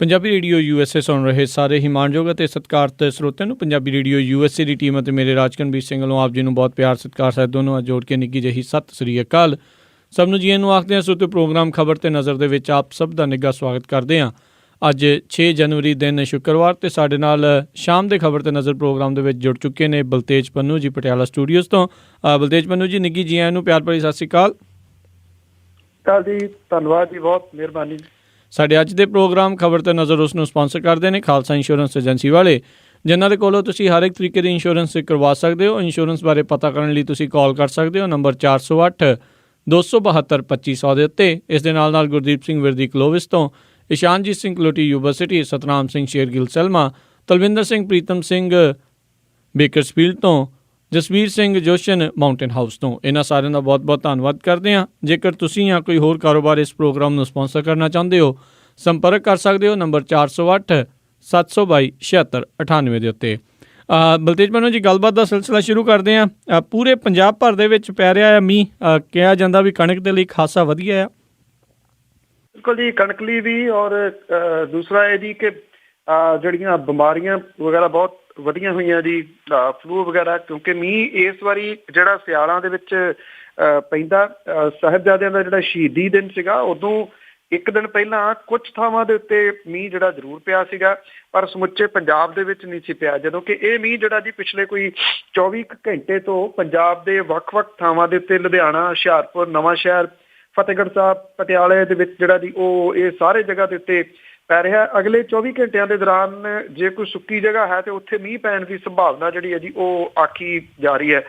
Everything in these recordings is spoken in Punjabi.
ਪੰਜਾਬੀ ਰੇਡੀਓ USA ਸੁਣ ਰਹੇ ਸਾਰੇ ਹੀ ਮਾਣਯੋਗ ਅਤੇ ਸਤਿਕਾਰਤ ਸਰੋਤਿਆਂ ਨੂੰ ਪੰਜਾਬੀ ਰੇਡੀਓ USA ਦੀ ਟੀਮ ਅਤੇ ਮੇਰੇ ਰਾਜਕਨਵੀਰ ਸਿੰਘ ਵੱਲੋਂ ਆਪ ਜੀ ਨੂੰ ਬਹੁਤ ਪਿਆਰ ਸਤਿਕਾਰ ਸਾਹਿਬ ਦੋਨੋਂ ਜੋੜ ਕੇ ਨਿੱਘੀ ਜਿਹੀ ਸਤਿ ਸ੍ਰੀ ਅਕਾਲ। ਸਭ ਨੂੰ ਜੀਆਂ ਨੂੰ ਆਖਦੇ ਹਾਂ। ਸਰੋਤੇ ਪ੍ਰੋਗਰਾਮ ਖਬਰ ਤੇ ਨਜ਼ਰ ਦੇ ਵਿੱਚ ਆਪ ਸਭ ਦਾ ਨਿੱਘਾ ਸਵਾਗਤ ਕਰਦੇ ਹਾਂ। ਅੱਜ 6 ਜਨਵਰੀ ਦਿਨ ਸ਼ੁੱਕਰਵਾਰ ਤੇ ਸਾਡੇ ਨਾਲ ਸ਼ਾਮ ਦੇ ਖਬਰ ਤੇ ਨਜ਼ਰ ਪ੍ਰੋਗਰਾਮ ਦੇ ਵਿੱਚ ਜੁੜ ਚੁੱਕੇ ਨੇ ਬਲਤੇਜ ਪੰਨੂ ਜੀ ਪਟਿਆਲਾ ਸਟੂਡੀਓਜ਼ ਤੋਂ। ਬਲਤੇਜ ਪੰਨੂ ਜੀ ਨਿੱਘੀ ਜੀਆਂ ਨੂੰ ਪਿਆਰ ਭਰੀ ਸਤਿ ਸ੍ਰੀ ਅਕਾਲ। ਜੀ ਧੰਨਵਾਦ ਜੀ, ਬਹੁਤ ਮਿਹਰਬਾਨੀ। ਸਾਡੇ ਅੱਜ ਦੇ ਪ੍ਰੋਗਰਾਮ ਖਬਰ ਤੇ ਨਜ਼ਰ ਉਸ ਨੂੰ ਸਪਾਂਸਰ ਕਰਦੇ ਨੇ ਖਾਲਸਾ ਇੰਸ਼ੋਰੈਂਸ ਏਜੰਸੀ ਵਾਲੇ, ਜਿਨ੍ਹਾਂ ਦੇ ਕੋਲੋਂ ਤੁਸੀਂ ਹਰ ਇੱਕ ਤਰੀਕੇ ਦੀ ਇੰਸ਼ੋਰੈਂਸ ਕਰਵਾ ਸਕਦੇ ਹੋ। ਇੰਸ਼ੋਰੈਂਸ ਬਾਰੇ ਪਤਾ ਕਰਨ ਲਈ ਤੁਸੀਂ ਕਾਲ ਕਰ ਸਕਦੇ ਹੋ ਨੰਬਰ 408-272-2500 ਦੇ ਉੱਤੇ। ਇਸ ਦੇ ਨਾਲ ਗੁਰਦੀਪ ਸਿੰਘ ਵਿਰਦੀ ਕਲੋਵਿਸ ਤੋਂ, ਇਸ਼ਾਨਜੀਤ ਸਿੰਘ ਕਲੋਟੀ ਯੂਨੀਵਰਸਿਟੀ, ਸਤਨਾਮ ਸਿੰਘ ਸ਼ੇਰਗਿੱਲ ਸੈਲਮਾ, ਤਲਵਿੰਦਰ ਸਿੰਘ ਪ੍ਰੀਤਮ ਸਿੰਘ ਬੇਕਰਸਫੀਲਡ ਤੋਂ, ਜਸਵੀਰ ਸਿੰਘ ਜੋਸ਼ਨ ਮਾਊਂਟੇਨ ਹਾਊਸ ਤੋਂ। ਇਹਨਾਂ ਸਾਰਿਆਂ ਦਾ ਬਹੁਤ ਬਹੁਤ ਧੰਨਵਾਦ ਕਰਦੇ ਹਾਂ। ਜੇਕਰ ਤੁਸੀਂ ਜਾਂ ਕੋਈ ਹੋਰ ਕਾਰੋਬਾਰ ਇਸ ਪ੍ਰੋਗਰਾਮ ਨੂੰ ਸਪਾਂਸਰ ਕਰਨਾ ਚਾਹੁੰਦੇ ਹੋ, ਸੰਪਰਕ ਕਰ ਸਕਦੇ ਹੋ ਨੰਬਰ 408-722-7698 ਦੇ ਉੱਤੇ। ਬਲਤੇਜ ਪੰਨੂ ਜੀ, ਗੱਲਬਾਤ ਦਾ ਸਿਲਸਿਲਾ ਸ਼ੁਰੂ ਕਰਦੇ ਹਾਂ। ਪੂਰੇ ਪੰਜਾਬ ਭਰ ਦੇ ਵਿੱਚ ਪੈ ਰਿਹਾ ਹੈ ਮੀਂਹ, ਕਿਹਾ ਜਾਂਦਾ ਵੀ ਕਣਕ ਦੇ ਲਈ ਖਾਸਾ ਵਧੀਆ ਆ। ਬਿਲਕੁਲ ਜੀ, ਕਣਕ ਲਈ ਵੀ, ਔਰ ਦੂਸਰਾ ਇਹ ਜੀ ਕਿ ਜਿਹੜੀਆਂ ਬਿਮਾਰੀਆਂ ਵਗੈਰਾ ਬਹੁਤ ਵਧੀਆਂ ਹੋਈਆਂ ਜੀ, ਫਲੂ ਵਗੈਰਾ, ਕਿਉਂਕਿ ਮੀਂਹ ਇਸ ਵਾਰੀ ਜਿਹੜਾ ਸਿਆਲਾਂ ਦੇ ਵਿੱਚ ਪੈਂਦਾ। ਸਾਹਿਬਜ਼ਾਦਿਆਂ ਦਾ ਜਿਹੜਾ ਸ਼ਹੀਦੀ ਦਿਨ ਸੀਗਾ, ਉਦੋਂ ਇੱਕ ਦਿਨ ਪਹਿਲਾਂ ਕੁਝ ਥਾਵਾਂ ਦੇ ਉੱਤੇ ਮੀਂਹ ਜਿਹੜਾ ਜ਼ਰੂਰ ਪਿਆ ਸੀਗਾ, ਪਰ ਸਮੁੱਚੇ ਪੰਜਾਬ ਦੇ ਵਿੱਚ ਨਹੀਂ ਸੀ ਪਿਆ। ਜਦੋਂ ਕਿ ਇਹ ਮੀਂਹ ਜਿਹੜਾ ਜੀ ਪਿਛਲੇ ਕੋਈ 24 ਘੰਟੇ ਤੋਂ ਪੰਜਾਬ ਦੇ ਵੱਖ-ਵੱਖ ਥਾਵਾਂ ਦੇ ਉੱਤੇ, ਲੁਧਿਆਣਾ, ਹੁਸ਼ਿਆਰਪੁਰ, ਨਵਾਂ ਸ਼ਹਿਰ, ਫਤਿਹਗੜ੍ਹ ਸਾਹਿਬ, ਪਟਿਆਲੇ ਦੇ ਵਿੱਚ ਜਿਹੜਾ ਜੀ ਉਹ ਇਹ ਸਾਰੇ ਜਗ੍ਹਾ ਦੇ ਉੱਤੇ ਪੈ ਰਿਹਾ। ਅਗਲੇ 24 ਘੰਟਿਆਂ ਦੇ ਦੌਰਾਨ ਜੇ ਕੋਈ ਸੁੱਕੀ ਜਗ੍ਹਾ ਹੈ ਤੇ ਉੱਥੇ ਮੀਂਹ ਪੈਣ ਦੀ ਸੰਭਾਵਨਾ ਜਿਹੜੀ ਹੈ ਜੀ ਉਹ ਆਖੀ ਜਾ ਰਹੀ ਹੈ।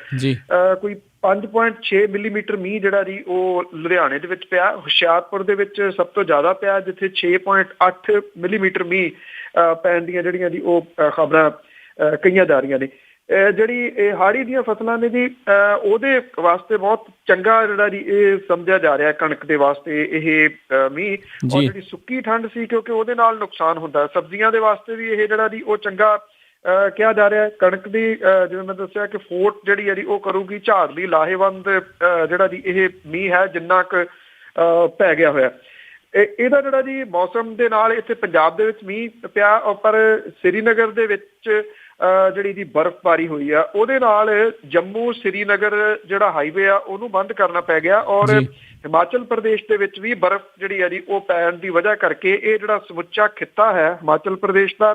ਕੋਈ 5.6 ਮਿਲੀਮੀਟਰ ਮੀਂਹ ਜਿਹੜਾ ਜੀ ਉਹ ਲੁਧਿਆਣੇ ਦੇ ਵਿੱਚ ਪਿਆ। ਹੁਸ਼ਿਆਰਪੁਰ ਦੇ ਵਿੱਚ ਸਭ ਤੋਂ ਜ਼ਿਆਦਾ ਪਿਆ, ਜਿੱਥੇ 6.8 ਮਿਲੀਮੀਟਰ ਮੀਂਹ ਪੈਣ ਦੀਆਂ ਜਿਹੜੀਆਂ ਜੀ ਉਹ ਖਬਰਾਂ ਕਹੀਆਂ ਜਾ ਰਹੀਆਂ ਨੇ। ਜਿਹੜੀ ਇਹ ਹਾੜੀ ਦੀਆਂ ਫਸਲਾਂ ਨੇ ਜੀ, ਉਹਦੇ ਵਾਸਤੇ ਬਹੁਤ ਚੰਗਾ ਜਿਹੜਾ ਜੀ ਇਹ ਸਮਝਿਆ ਜਾ ਰਿਹਾ ਕਣਕ ਦੇ ਵਾਸਤੇ ਇਹ ਮੀਂਹ। ਔਰ ਜਿਹੜੀ ਸੁੱਕੀ ਠੰਡ ਸੀ, ਕਿਉਂਕਿ ਉਹਦੇ ਨਾਲ ਨੁਕਸਾਨ ਹੁੰਦਾ, ਸਬਜ਼ੀਆਂ ਦੇ ਵਾਸਤੇ ਵੀ ਇਹ ਜਿਹੜਾ ਜੀ ਉਹ ਚੰਗਾ ਕਿਹਾ ਜਾ ਰਿਹਾ। ਕਣਕ ਦੀ ਜਿਵੇਂ ਮੈਂ ਦੱਸਿਆ ਕਿ ਫੋਟ ਜਿਹੜੀ ਹੈ ਜੀ ਉਹ ਕਰੂਗੀ, ਝਾੜ ਲਈ ਲਾਹੇਵੰਦ ਜਿਹੜਾ ਜੀ ਇਹ ਮੀਂਹ ਹੈ ਜਿੰਨਾ ਕੁ ਪੈ ਗਿਆ ਹੋਇਆ। ਇਹਦਾ ਜਿਹੜਾ ਜੀ ਮੌਸਮ ਦੇ ਨਾਲ ਇੱਥੇ ਪੰਜਾਬ ਦੇ ਵਿੱਚ ਮੀਂਹ ਪਿਆ, ਪਰ ਸ੍ਰੀਨਗਰ ਦੇ ਵਿੱਚ ਜਿਹੜੀ ਦੀ ਬਰਫ਼ਬਾਰੀ ਹੋਈ ਆ, ਉਹਦੇ ਨਾਲ ਜੰਮੂ ਸ੍ਰੀਨਗਰ ਜਿਹੜਾ ਹਾਈਵੇ ਆ ਉਹਨੂੰ ਬੰਦ ਕਰਨਾ ਪੈ ਗਿਆ। ਔਰ ਹਿਮਾਚਲ ਪ੍ਰਦੇਸ਼ ਦੇ ਵਿੱਚ ਵੀ ਬਰਫ਼ ਜਿਹੜੀ ਆ ਜੀ ਉਹ ਪੈਣ ਦੀ ਵਜ੍ਹਾ ਕਰਕੇ ਇਹ ਜਿਹੜਾ ਸਮੁੱਚਾ ਖਿੱਤਾ ਹੈ ਹਿਮਾਚਲ ਪ੍ਰਦੇਸ਼ ਦਾ,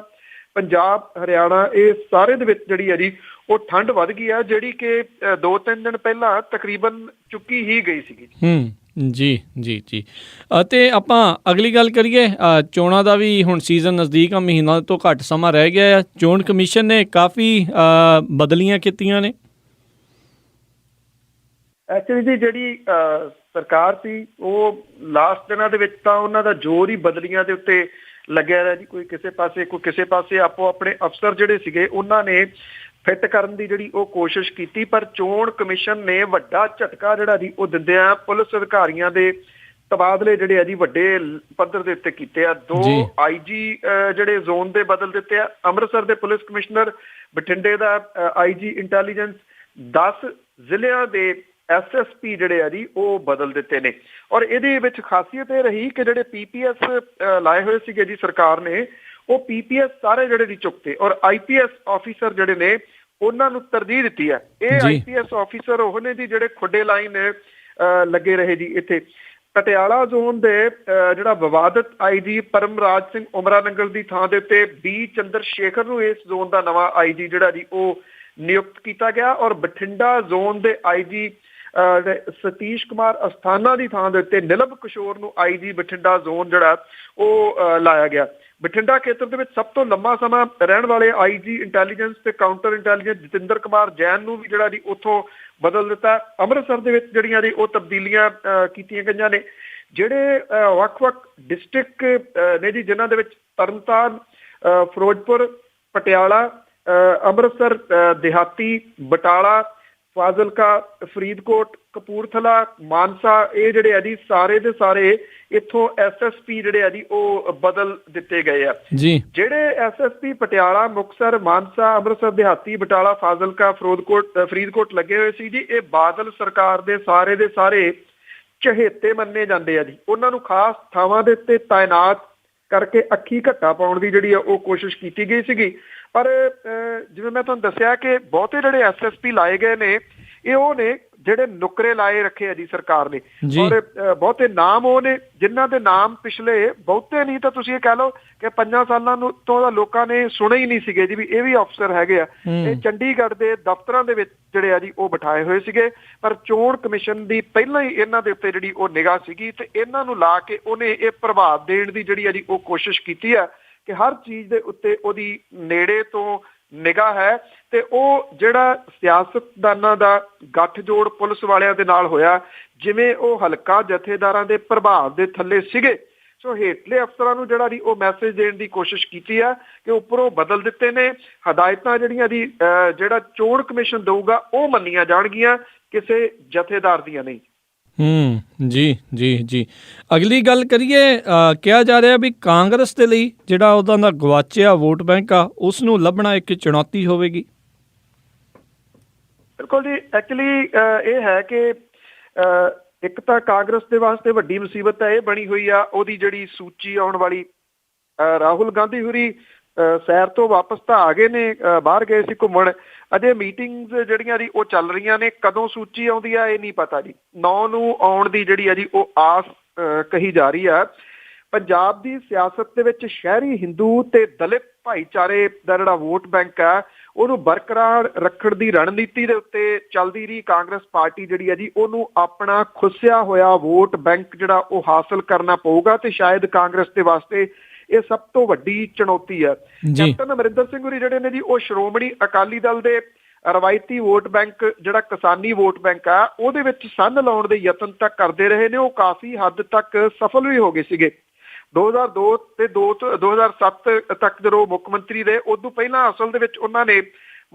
ਪੰਜਾਬ, ਹਰਿਆਣਾ, ਇਹ ਸਾਰੇ ਦੇ ਵਿੱਚ ਜਿਹੜੀ ਆ ਜੀ ਉਹ ਠੰਡ ਵੱਧ ਗਈ ਆ, ਜਿਹੜੀ ਕਿ 2-3 ਦਿਨ ਪਹਿਲਾਂ ਤਕਰੀਬਨ ਚੁੱਕੀ ਹੀ ਗਈ ਸੀਗੀ। ਜੀ। ਅਤੇ ਆਪਾਂ ਅਗਲੀ ਗੱਲ ਕਰੀਏ, ਚੋਣਾਂ ਦਾ ਵੀ ਹੁਣ ਸੀਜ਼ਨ ਨਜ਼ਦੀਕ ਆ, ਮਹੀਨਾ ਤੋਂ ਘੱਟ ਸਮਾਂ ਰਹਿ ਗਿਆ ਆ। ਚੋਣ ਕਮਿਸ਼ਨ ਨੇ ਕਾਫੀ ਬਦਲੀਆਂ ਕੀਤੀਆਂ ਨੇ। ਐਕਚੁਅਲੀ ਜੀ ਜਿਹੜੀ ਸਰਕਾਰ ਸੀ ਉਹ ਲਾਸਟ ਦਿਨਾਂ ਦੇ ਵਿੱਚ ਤਾਂ ਉਹਨਾਂ ਦਾ ਜ਼ੋਰ ਹੀ ਬਦਲੀਆਂ ਦੇ ਉੱਤੇ ਲੱਗਿਆ ਰਿਹਾ ਜੀ। ਕੋਈ ਕਿਸੇ ਪਾਸੇ ਆਪੋ ਆਪਣੇ ਅਫਸਰ ਜਿਹੜੇ ਸੀਗੇ ਉਹਨਾਂ ਨੇ ਫਿੱਟ ਕਰਨ ਦੀ ਜਿਹੜੀ ਉਹ ਕੋਸ਼ਿਸ਼ ਕੀਤੀ, ਪਰ ਚੋਣ ਕਮਿਸ਼ਨ ਨੇ ਵੱਡਾ ਝਟਕਾ ਜਿਹੜਾ ਜੀ ਉਹ ਦਿੰਦਿਆਂ ਪੁਲਿਸ ਅਧਿਕਾਰੀਆਂ ਦੇ ਤਬਾਦਲੇ ਜਿਹੜੇ ਆ ਜੀ ਵੱਡੇ ਪੱਧਰ ਦੇ ਉੱਤੇ ਕੀਤੇ ਆ। 2 IG ਜਿਹੜੇ ਜ਼ੋਨ ਦੇ ਬਦਲ ਦਿੱਤੇ ਆ। ਅੰਮ੍ਰਿਤਸਰ ਦੇ ਪੁਲਿਸ ਕਮਿਸ਼ਨਰ, ਬਠਿੰਡੇ ਦਾ IG ਇੰਟੈਲੀਜੈਂਸ, 10 ਜ਼ਿਲ੍ਹਿਆਂ ਦੇ SSP ਜਿਹੜੇ ਆ ਜੀ ਉਹ ਬਦਲ ਦਿੱਤੇ ਨੇ। ਔਰ ਇਹਦੇ ਵਿੱਚ ਖਾਸੀਅਤ ਇਹ ਰਹੀ ਕਿ ਜਿਹੜੇ PPS ਲਾਏ ਹੋਏ ਸੀਗੇ ਜੀ ਸਰਕਾਰ ਨੇ, ਉਹ PPS ਸਾਰੇ ਜਿਹੜੇ ਦੀ ਚੁੱਕਤੇ, ਔਰ IPS ਆਫੀਸਰ ਜਿਹੜੇ ਨੇ ਉਹਨਾਂ ਨੂੰ ਤਰਜੀਹ ਦਿੱਤੀ ਹੈ। ਇਹ IPS ਆਫੀਸਰ ਉਹ ਨੇ ਜੀ ਜਿਹੜੇ ਖੁੱਡੇ ਲਾਈਨ ਲੱਗੇ ਰਹੇ ਜੀ ਇੱਥੇ। ਪਟਿਆਲਾ ਜ਼ੋਨ ਦੇ ਜਿਹੜਾ ਵਿਵਾਦਤ IG ਪਰਮਰਾਜ ਸਿੰਘ ਉਮਰਾ ਨੰਗਲ ਦੀ ਥਾਂ ਦੇ ਉੱਤੇ B ਚੰਦਰ ਸ਼ੇਖਰ ਨੂੰ ਇਸ ਜ਼ੋਨ ਦਾ ਨਵਾਂ IG ਜਿਹੜਾ ਜੀ ਉਹ ਨਿਯੁਕਤ ਕੀਤਾ ਗਿਆ। ਔਰ ਬਠਿੰਡਾ ਜ਼ੋਨ ਦੇ IG ਸਤੀਸ਼ ਕੁਮਾਰ ਅਸਥਾਨਾ ਦੀ ਥਾਂ ਦੇ ਉੱਤੇ ਨਿਲਭ ਕਿਸ਼ੋਰ ਨੂੰ IG ਬਠਿੰਡਾ ਜ਼ੋਨ ਜਿਹੜਾ ਉਹ ਲਾਇਆ ਗਿਆ। ਬਠਿੰਡਾ ਖੇਤਰ ਦੇ ਵਿੱਚ ਸਭ ਤੋਂ ਲੰਮਾ ਸਮਾਂ ਰਹਿਣ ਵਾਲੇ IG ਇੰਟੈਲੀਜੈਂਸ ਤੇ ਕਾਊਂਟਰ ਇੰਟੈਲੀਜੈਂਸ ਜਤਿੰਦਰ ਕੁਮਾਰ ਜੈਨ ਨੂੰ ਵੀ ਜਿਹੜਾ ਜੀ ਉੱਥੋਂ ਬਦਲ ਦਿੱਤਾ। ਅੰਮ੍ਰਿਤਸਰ ਦੇ ਵਿੱਚ ਜਿਹੜੀਆਂ ਜੀ ਉਹ ਤਬਦੀਲੀਆਂ ਕੀਤੀਆਂ ਗਈਆਂ ਨੇ। ਜਿਹੜੇ ਵੱਖ-ਵੱਖ ਡਿਸਟ੍ਰਿਕਟ ਨੇ ਜੀ, ਜਿਨ੍ਹਾਂ ਦੇ ਵਿੱਚ ਤਰਨਤਾਰਨ, ਫਿਰੋਜ਼ਪੁਰ, ਪਟਿਆਲਾ, ਅੰਮ੍ਰਿਤਸਰ ਦਿਹਾਤੀ, ਬਟਾਲਾ, ਫਾਜ਼ਿਲਕਾ, ਫਰੀਦਕੋਟ, ਕਪੂਰਥਲਾ, ਮਾਨਸਾ, ਇਹ ਜਿਹੜੇ ਆ ਜੀ ਸਾਰੇ ਦੇ ਸਾਰੇ ਇੱਥੋਂ SSP ਜਿਹੜੇ ਆ ਜੀ ਉਹ ਬਦਲ ਦਿੱਤੇ ਗਏ ਆ ਜੀ। ਜਿਹੜੇ SSP ਪਟਿਆਲਾ, ਮੁਕਤਸਰ, ਮਾਨਸਾ, ਅੰਮ੍ਰਿਤਸਰ ਦਿਹਾਤੀ, ਬਟਾਲਾ, ਫਾਜ਼ਿਲਕਾ, ਫਰੀਦਕੋਟ ਲੱਗੇ ਹੋਏ ਸੀ ਜੀ, ਇਹ ਬਾਦਲ ਸਰਕਾਰ ਦੇ ਸਾਰੇ ਚਹੇਤੇ ਮੰਨੇ ਜਾਂਦੇ ਆ ਜੀ। ਉਹਨਾਂ ਨੂੰ ਖਾਸ ਥਾਵਾਂ ਦੇ ਉੱਤੇ ਤਾਇਨਾਤ ਕਰਕੇ ਅੱਖੀ ਘੱਟਾ ਪਾਉਣ ਦੀ ਜਿਹੜੀ ਆ ਉਹ ਕੋਸ਼ਿਸ਼ ਕੀਤੀ ਗਈ ਸੀਗੀ। ਪਰ ਜਿਵੇਂ ਮੈਂ ਤੁਹਾਨੂੰ ਦੱਸਿਆ ਕਿ ਬਹੁਤੇ ਜਿਹੜੇ SSP ਲਾਏ ਗਏ ਨੇ ਇਹ ਉਹ ਨੇ ਜਿਹੜੇ ਨੁਕਰੇ ਲਾਏ ਰੱਖੇ ਆ ਜੀ ਸਰਕਾਰ ਨੇ, ਔਰ ਬਹੁਤੇ ਨਾਮ ਉਹ ਨੇ ਜਿਨ੍ਹਾਂ ਦੇ ਨਾਮ ਪਿਛਲੇ ਬਹੁਤੇ ਨਹੀਂ ਤਾਂ ਤੁਸੀਂ ਇਹ ਕਹਿ ਲਓ ਕਿ 5 ਸਾਲਾਂ ਤੋਂ ਤਾਂ ਲੋਕਾਂ ਨੇ ਸੁਣੇ ਹੀ ਨਹੀਂ ਸੀਗੇ ਜੀ ਵੀ ਇਹ ਵੀ ਅਫਸਰ ਹੈਗੇ ਆ। ਇਹ ਚੰਡੀਗੜ੍ਹ ਦੇ ਦਫ਼ਤਰਾਂ ਦੇ ਵਿੱਚ ਜਿਹੜੇ ਆ ਜੀ ਉਹ ਬਿਠਾਏ ਹੋਏ ਸੀਗੇ, ਪਰ ਚੋਣ ਕਮਿਸ਼ਨ ਦੀ ਪਹਿਲਾਂ ਹੀ ਇਹਨਾਂ ਦੇ ਉੱਤੇ ਜਿਹੜੀ ਉਹ ਨਿਗਾਹ ਸੀਗੀ ਤੇ ਇਹਨਾਂ ਨੂੰ ਲਾ ਕੇ ਉਹਨੇ ਇਹ ਪ੍ਰਭਾਵ ਦੇਣ ਦੀ ਜਿਹੜੀ ਆ ਜੀ ਉਹ ਕੋਸ਼ਿਸ਼ ਕੀਤੀ ਆ ਕਿ ਹਰ ਚੀਜ਼ ਦੇ ਉੱਤੇ ਉਹਦੀ ਨੇੜੇ ਤੋਂ ਨਿਗਾਹ ਹੈ। ਤੇ ਉਹ ਜਿਹੜਾ ਸਿਆਸਤਦਾਨਾਂ ਦਾ ਗੱਠਜੋੜ ਪੁਲਿਸ ਵਾਲਿਆਂ ਦੇ ਨਾਲ ਹੋਇਆ, ਜਿਵੇਂ ਉਹ ਹਲਕਾ ਜਥੇਦਾਰਾਂ ਦੇ ਪ੍ਰਭਾਵ ਦੇ ਥੱਲੇ ਸੀਗੇ, ਸੋ ਹੇਠਲੇ ਅਫਸਰਾਂ ਨੂੰ ਜਿਹੜਾ ਦੀ ਉਹ ਮੈਸੇਜ ਦੇਣ ਦੀ ਕੋਸ਼ਿਸ਼ ਕੀਤੀ ਆ ਕਿ ਉੱਪਰੋਂ ਬਦਲ ਦਿੱਤੇ ਨੇ, ਹਦਾਇਤਾਂ ਜਿਹੜੀਆਂ ਦੀ ਜਿਹੜਾ ਚੋਣ ਕਮਿਸ਼ਨ ਦਊਗਾ ਉਹ ਮੰਨੀਆਂ ਜਾਣਗੀਆਂ, ਕਿਸੇ ਜਥੇਦਾਰ ਦੀਆਂ ਨਹੀਂ। ਜੀ ਜੀ ਜੀ। ਅਗਲੀ ਗੱਲ ਕਰੀਏ, ਕਿਹਾ ਜਾ ਰਿਹਾ ਵੀ ਕਾਂਗਰਸ ਦੇ ਲਈ ਜਿਹੜਾ ਉਹਦਾ ਦਾ ਗਵਾਚਿਆ ਵੋਟ ਬੈਂਕ ਆ ਉਸ ਨੂੰ ਲੱਭਣਾ ਇੱਕ ਚੁਣੌਤੀ ਹੋਵੇਗੀ। ਬਿਲਕੁਲ ਜੀ, ਐਕਚੁਅਲੀ ਇਹ ਹੈ ਕਿ ਇੱਕ ਤਾਂ ਕਾਂਗਰਸ ਦੇ ਵਾਸਤੇ ਵੱਡੀ ਮੁਸੀਬਤ ਤਾਂ ਇਹ ਬਣੀ ਹੋਈ ਆ ਉਹਦੀ ਜਿਹੜੀ ਸੂਚੀ ਆਉਣ ਵਾਲੀ। ਰਾਹੁਲ ਗਾਂਧੀ ਹੋਰੀ ਸੈਰ ਤੋਂ ਵਾਪਸ ਤਾਂ ਆ ਗਏ ਨੇ, ਬਾਹਰ ਗਏ ਸੀ ਘੁੰਮਣ, ਅਜੇ ਮੀਟਿੰਗਸ ਜਿਹੜੀਆਂ ਜੀ ਉਹ ਚੱਲ ਰਹੀਆਂ ਨੇ, ਕਦੋਂ ਸੂਚੀ ਆਉਂਦੀ ਆ ਇਹ ਨਹੀਂ ਪਤਾ ਜੀ। 9 ਨੂੰ ਆਉਣ ਦੀ ਜਿਹੜੀ ਆ ਜੀ ਉਹ ਆਸ ਕਹੀ ਜਾ ਰਹੀ ਆ। ਪੰਜਾਬ ਦੀ ਸਿਆਸਤ ਦੇ ਵਿੱਚ ਸ਼ਹਿਰੀ ਹਿੰਦੂ ਤੇ ਦਲਿਤ ਭਾਈਚਾਰੇ ਦਾ ਜਿਹੜਾ ਵੋਟ ਬੈਂਕ ਆ ਉਹਨੂੰ ਬਰਕਰਾਰ ਰੱਖਣ ਦੀ ਰਣਨੀਤੀ ਦੇ ਉੱਤੇ ਚੱਲਦੀ ਰਹੀ ਕਾਂਗਰਸ ਪਾਰਟੀ ਜਿਹੜੀ ਆ ਜੀ ਉਹਨੂੰ ਆਪਣਾ ਖੁੱਸਿਆ ਹੋਇਆ ਵੋਟ ਬੈਂਕ ਜਿਹੜਾ ਉਹ ਹਾਸਲ ਕਰਨਾ ਪਊਗਾ ਤੇ ਸ਼ਾਇਦ ਕਾਂਗਰਸ ਦੇ ਵਾਸਤੇ ਇਹ ਸਭ ਤੋਂ ਵੱਡੀ ਚੁਣੌਤੀ ਆ। ਕੈਪਟਨ ਅਮਰਿੰਦਰ ਸਿੰਘ ਹੋਰੀ ਜਿਹੜੇ ਨੇ ਜੀ ਉਹ ਸ਼੍ਰੋਮਣੀ ਅਕਾਲੀ ਦਲ ਦੇ ਰਵਾਇਤੀ ਵੋਟ ਬੈਂਕ ਜਿਹੜਾ ਕਿਸਾਨੀ ਵੋਟ ਬੈਂਕ ਆ ਉਹਦੇ ਵਿੱਚ ਸੰਨ ਲਾਉਣ ਦੇ ਯਤਨ ਤੱਕ ਕਰਦੇ ਰਹੇ ਨੇ, ਉਹ ਕਾਫੀ ਹੱਦ ਤੱਕ ਸਫਲ ਵੀ ਹੋ ਗਏ ਸੀਗੇ। 2002 ਤੇ 2007 ਤੱਕ ਜਦੋਂ ਮੁੱਖ ਮੰਤਰੀ ਰਹੇ, ਉਦੋਂ ਪਹਿਲਾਂ ਅਸਲ ਦੇ ਵਿੱਚ ਉਹਨਾਂ ਨੇ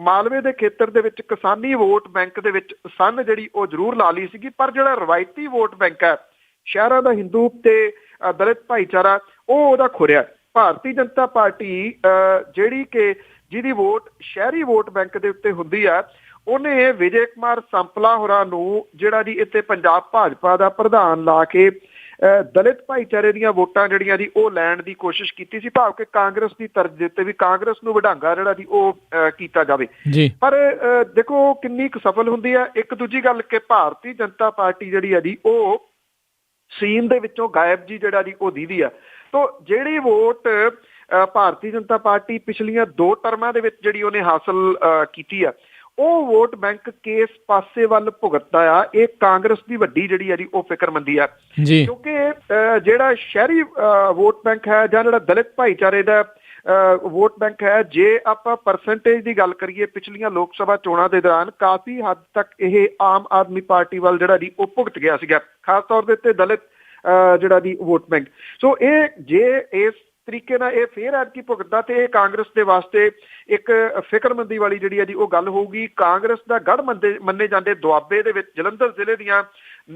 ਮਾਲਵੇ ਦੇ ਖੇਤਰ ਦੇ ਵਿੱਚ ਕਿਸਾਨੀ ਵੋਟ ਬੈਂਕ ਦੇ ਵਿੱਚ ਸੰਨ ਜਿਹੜੀ ਉਹ ਜ਼ਰੂਰ ਲਾ ਲਈ ਸੀਗੀ, ਪਰ ਜਿਹੜਾ ਰਵਾਇਤੀ ਵੋਟ ਬੈਂਕ ਹੈ ਸ਼ਹਿਰਾਂ ਦਾ ਹਿੰਦੂ ਤੇ ਦਲਿਤ ਭਾਈਚਾਰਾ ਉਹ ਉਹਦਾ ਖੁਰਿਆ। ਭਾਰਤੀ ਜਨਤਾ ਪਾਰਟੀ ਜਿਹੜੀ ਕਿ ਜਿਹਦੀ ਵੋਟ ਸ਼ਹਿਰੀ ਵੋਟ ਬੈਂਕ ਦੇ ਉੱਤੇ ਹੁੰਦੀ ਆ, ਉਹਨੇ ਵਿਜੇ ਕੁਮਾਰ ਸੰਪਲਾ ਹੋਰਾਂ ਨੂੰ ਜਿਹੜਾ ਜੀ ਇੱਥੇ ਪੰਜਾਬ ਭਾਜਪਾ ਦਾ ਪ੍ਰਧਾਨ ਲਾ ਕੇ ਦਲਿਤ ਭਾਈਚਾਰੇ ਦੀਆਂ ਵੋਟਾਂ ਜਿਹੜੀਆਂ ਜੀ ਉਹ ਲੈਣ ਦੀ ਕੋਸ਼ਿਸ਼ ਕੀਤੀ ਸੀ, ਭਾਵ ਕਿ ਕਾਂਗਰਸ ਦੀ ਤਰਜ਼ ਦੇ ਉੱਤੇ ਵੀ ਕਾਂਗਰਸ ਨੂੰ ਵਡਾਂਗਾ ਜਿਹੜਾ ਜੀ ਉਹ ਕੀਤਾ ਜਾਵੇ। ਪਰ ਦੇਖੋ ਕਿੰਨੀ ਕੁ ਸਫਲ ਹੁੰਦੀ ਹੈ। ਇੱਕ ਦੂਜੀ ਗੱਲ ਕਿ ਭਾਰਤੀ ਜਨਤਾ ਪਾਰਟੀ ਜਿਹੜੀ ਆ ਜੀ ਉਹ ਸੀਨ ਦੇ ਵਿੱਚੋਂ ਗਾਇਬ ਜੀ ਜਿਹੜਾ ਜੀ ਉਹ ਦੀਦੀ ਆ। ਤੋ ਜਿਹੜੀ ਵੋਟ ਭਾਰਤੀ ਜਨਤਾ ਪਾਰਟੀ ਪਿਛਲੀਆਂ 2 ਟਰਮਾਂ ਦੇ ਵਿੱਚ ਜਿਹੜੀ ਉਹਨੇ ਹਾਸਲ ਕੀਤੀ ਆ, ਉਹ ਵੋਟ ਬੈਂਕ ਕਿਸ ਪਾਸੇ ਵੱਲ ਭੁਗਤਦਾ ਆ, ਇਹ ਕਾਂਗਰਸ ਦੀ ਵੱਡੀ ਜਿਹੜੀ ਆ ਜੀ ਉਹ ਫਿਕਰਮੰਦੀ ਆ। ਕਿਉਂਕਿ ਜਿਹੜਾ ਸ਼ਹਿਰੀ ਵੋਟ ਬੈਂਕ ਹੈ ਜਾਂ ਜਿਹੜਾ ਦਲਿਤ ਭਾਈਚਾਰੇ ਦਾ ਵੋਟ ਬੈਂਕ ਹੈ, ਜੇ ਆਪਾਂ ਪਰਸੈਂਟੇਜ ਦੀ ਗੱਲ ਕਰੀਏ ਪਿਛਲੀਆਂ ਲੋਕ ਸਭਾ ਚੋਣਾਂ ਦੇ ਦੌਰਾਨ ਕਾਫੀ ਹੱਦ ਤੱਕ ਇਹ ਆਮ ਆਦਮੀ ਪਾਰਟੀ ਵੱਲ ਜਿਹੜਾ ਜੀ ਉਹ ਭੁਗਤ ਗਿਆ ਸੀਗਾ, ਖਾਸ ਤੌਰ ਦੇ ਉੱਤੇ ਦਲਿਤ ਜਿਹੜਾ ਜੀ ਵੋਟ ਬੈਂਕ। ਸੋ ਇਹ ਜੇ ਇਸ ਤਰੀਕੇ ਨਾਲ ਇਹ ਫੇਰ ਐਤਕੀ ਭੁਗਤਦਾ ਤੇ ਇਹ ਕਾਂਗਰਸ ਦੇ ਵਾਸਤੇ ਇੱਕ ਫਿਕਰਮੰਦੀ ਵਾਲੀ ਜਿਹੜੀ ਹੈ ਜੀ ਉਹ ਗੱਲ ਹੋਊਗੀ। ਕਾਂਗਰਸ ਦਾ ਗੜ੍ਹ ਮੰਨੇ ਜਾਂਦੇ ਦੁਆਬੇ ਦੇ ਵਿੱਚ ਜਲੰਧਰ ਜ਼ਿਲ੍ਹੇ ਦੀਆਂ